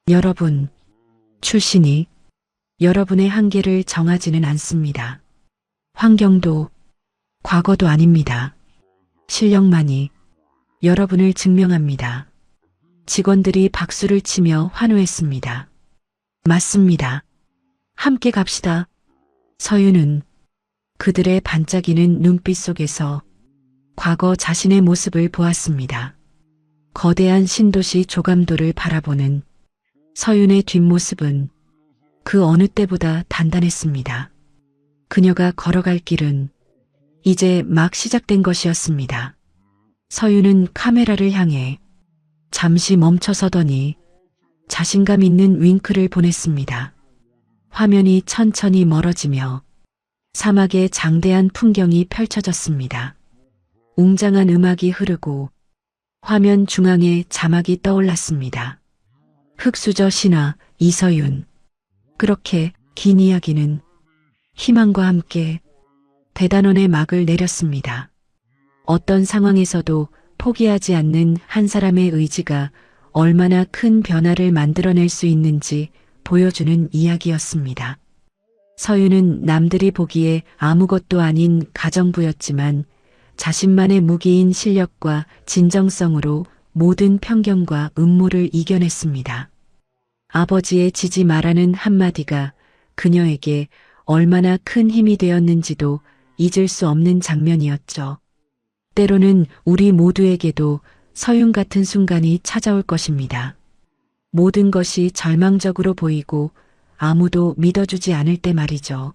Speaker 1: 여러분, 출신이 여러분의 한계를 정하지는 않습니다. 환경도 과거도 아닙니다. 실력만이 여러분을 증명합니다. 직원들이 박수를 치며 환호했습니다. 맞습니다. 함께 갑시다. 서윤은 그들의 반짝이는 눈빛 속에서 과거 자신의 모습을 보았습니다. 거대한 신도시 조감도를 바라보는 서윤의 뒷모습은 그 어느 때보다 단단했습니다. 그녀가 걸어갈 길은 이제 막 시작된 것이었습니다. 서윤은 카메라를 향해 잠시 멈춰서더니 자신감 있는 윙크를 보냈습니다. 화면이 천천히 멀어지며 사막의 장대한 풍경이 펼쳐졌습니다. 웅장한 음악이 흐르고 화면 중앙에 자막이 떠올랐습니다. 흑수저 신화 이서윤. 그렇게 긴 이야기는 희망과 함께 대단원의 막을 내렸습니다. 어떤 상황에서도 포기하지 않는 한 사람의 의지가 얼마나 큰 변화를 만들어낼 수 있는지 보여주는 이야기였습니다. 서윤은 남들이 보기에 아무것도 아닌 가정부였지만 자신만의 무기인 실력과 진정성으로 모든 편견과 음모를 이겨냈습니다. 아버지의 지지 마라는 한마디가 그녀에게 얼마나 큰 힘이 되었는지도 잊을 수 없는 장면이었죠. 때로는 우리 모두에게도 서윤 같은 순간이 찾아올 것입니다. 모든 것이 절망적으로 보이고 아무도 믿어주지 않을 때 말이죠.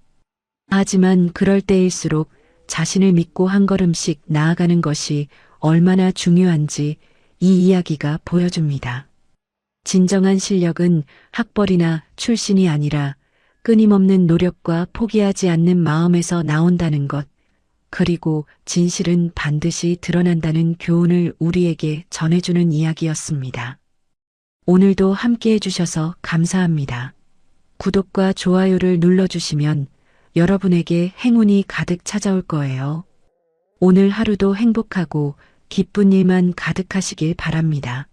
Speaker 1: 하지만 그럴 때일수록 자신을 믿고 한 걸음씩 나아가는 것이 얼마나 중요한지 이 이야기가 보여줍니다. 진정한 실력은 학벌이나 출신이 아니라 끊임없는 노력과 포기하지 않는 마음에서 나온다는 것, 그리고 진실은 반드시 드러난다는 교훈을 우리에게 전해주는 이야기였습니다. 오늘도 함께 해주셔서 감사합니다. 구독과 좋아요를 눌러주시면 여러분에게 행운이 가득 찾아올 거예요. 오늘 하루도 행복하고 기쁜 일만 가득하시길 바랍니다.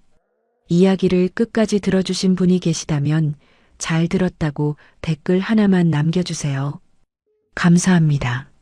Speaker 1: 이야기를 끝까지 들어주신 분이 계시다면 잘 들었다고 댓글 하나만 남겨주세요. 감사합니다.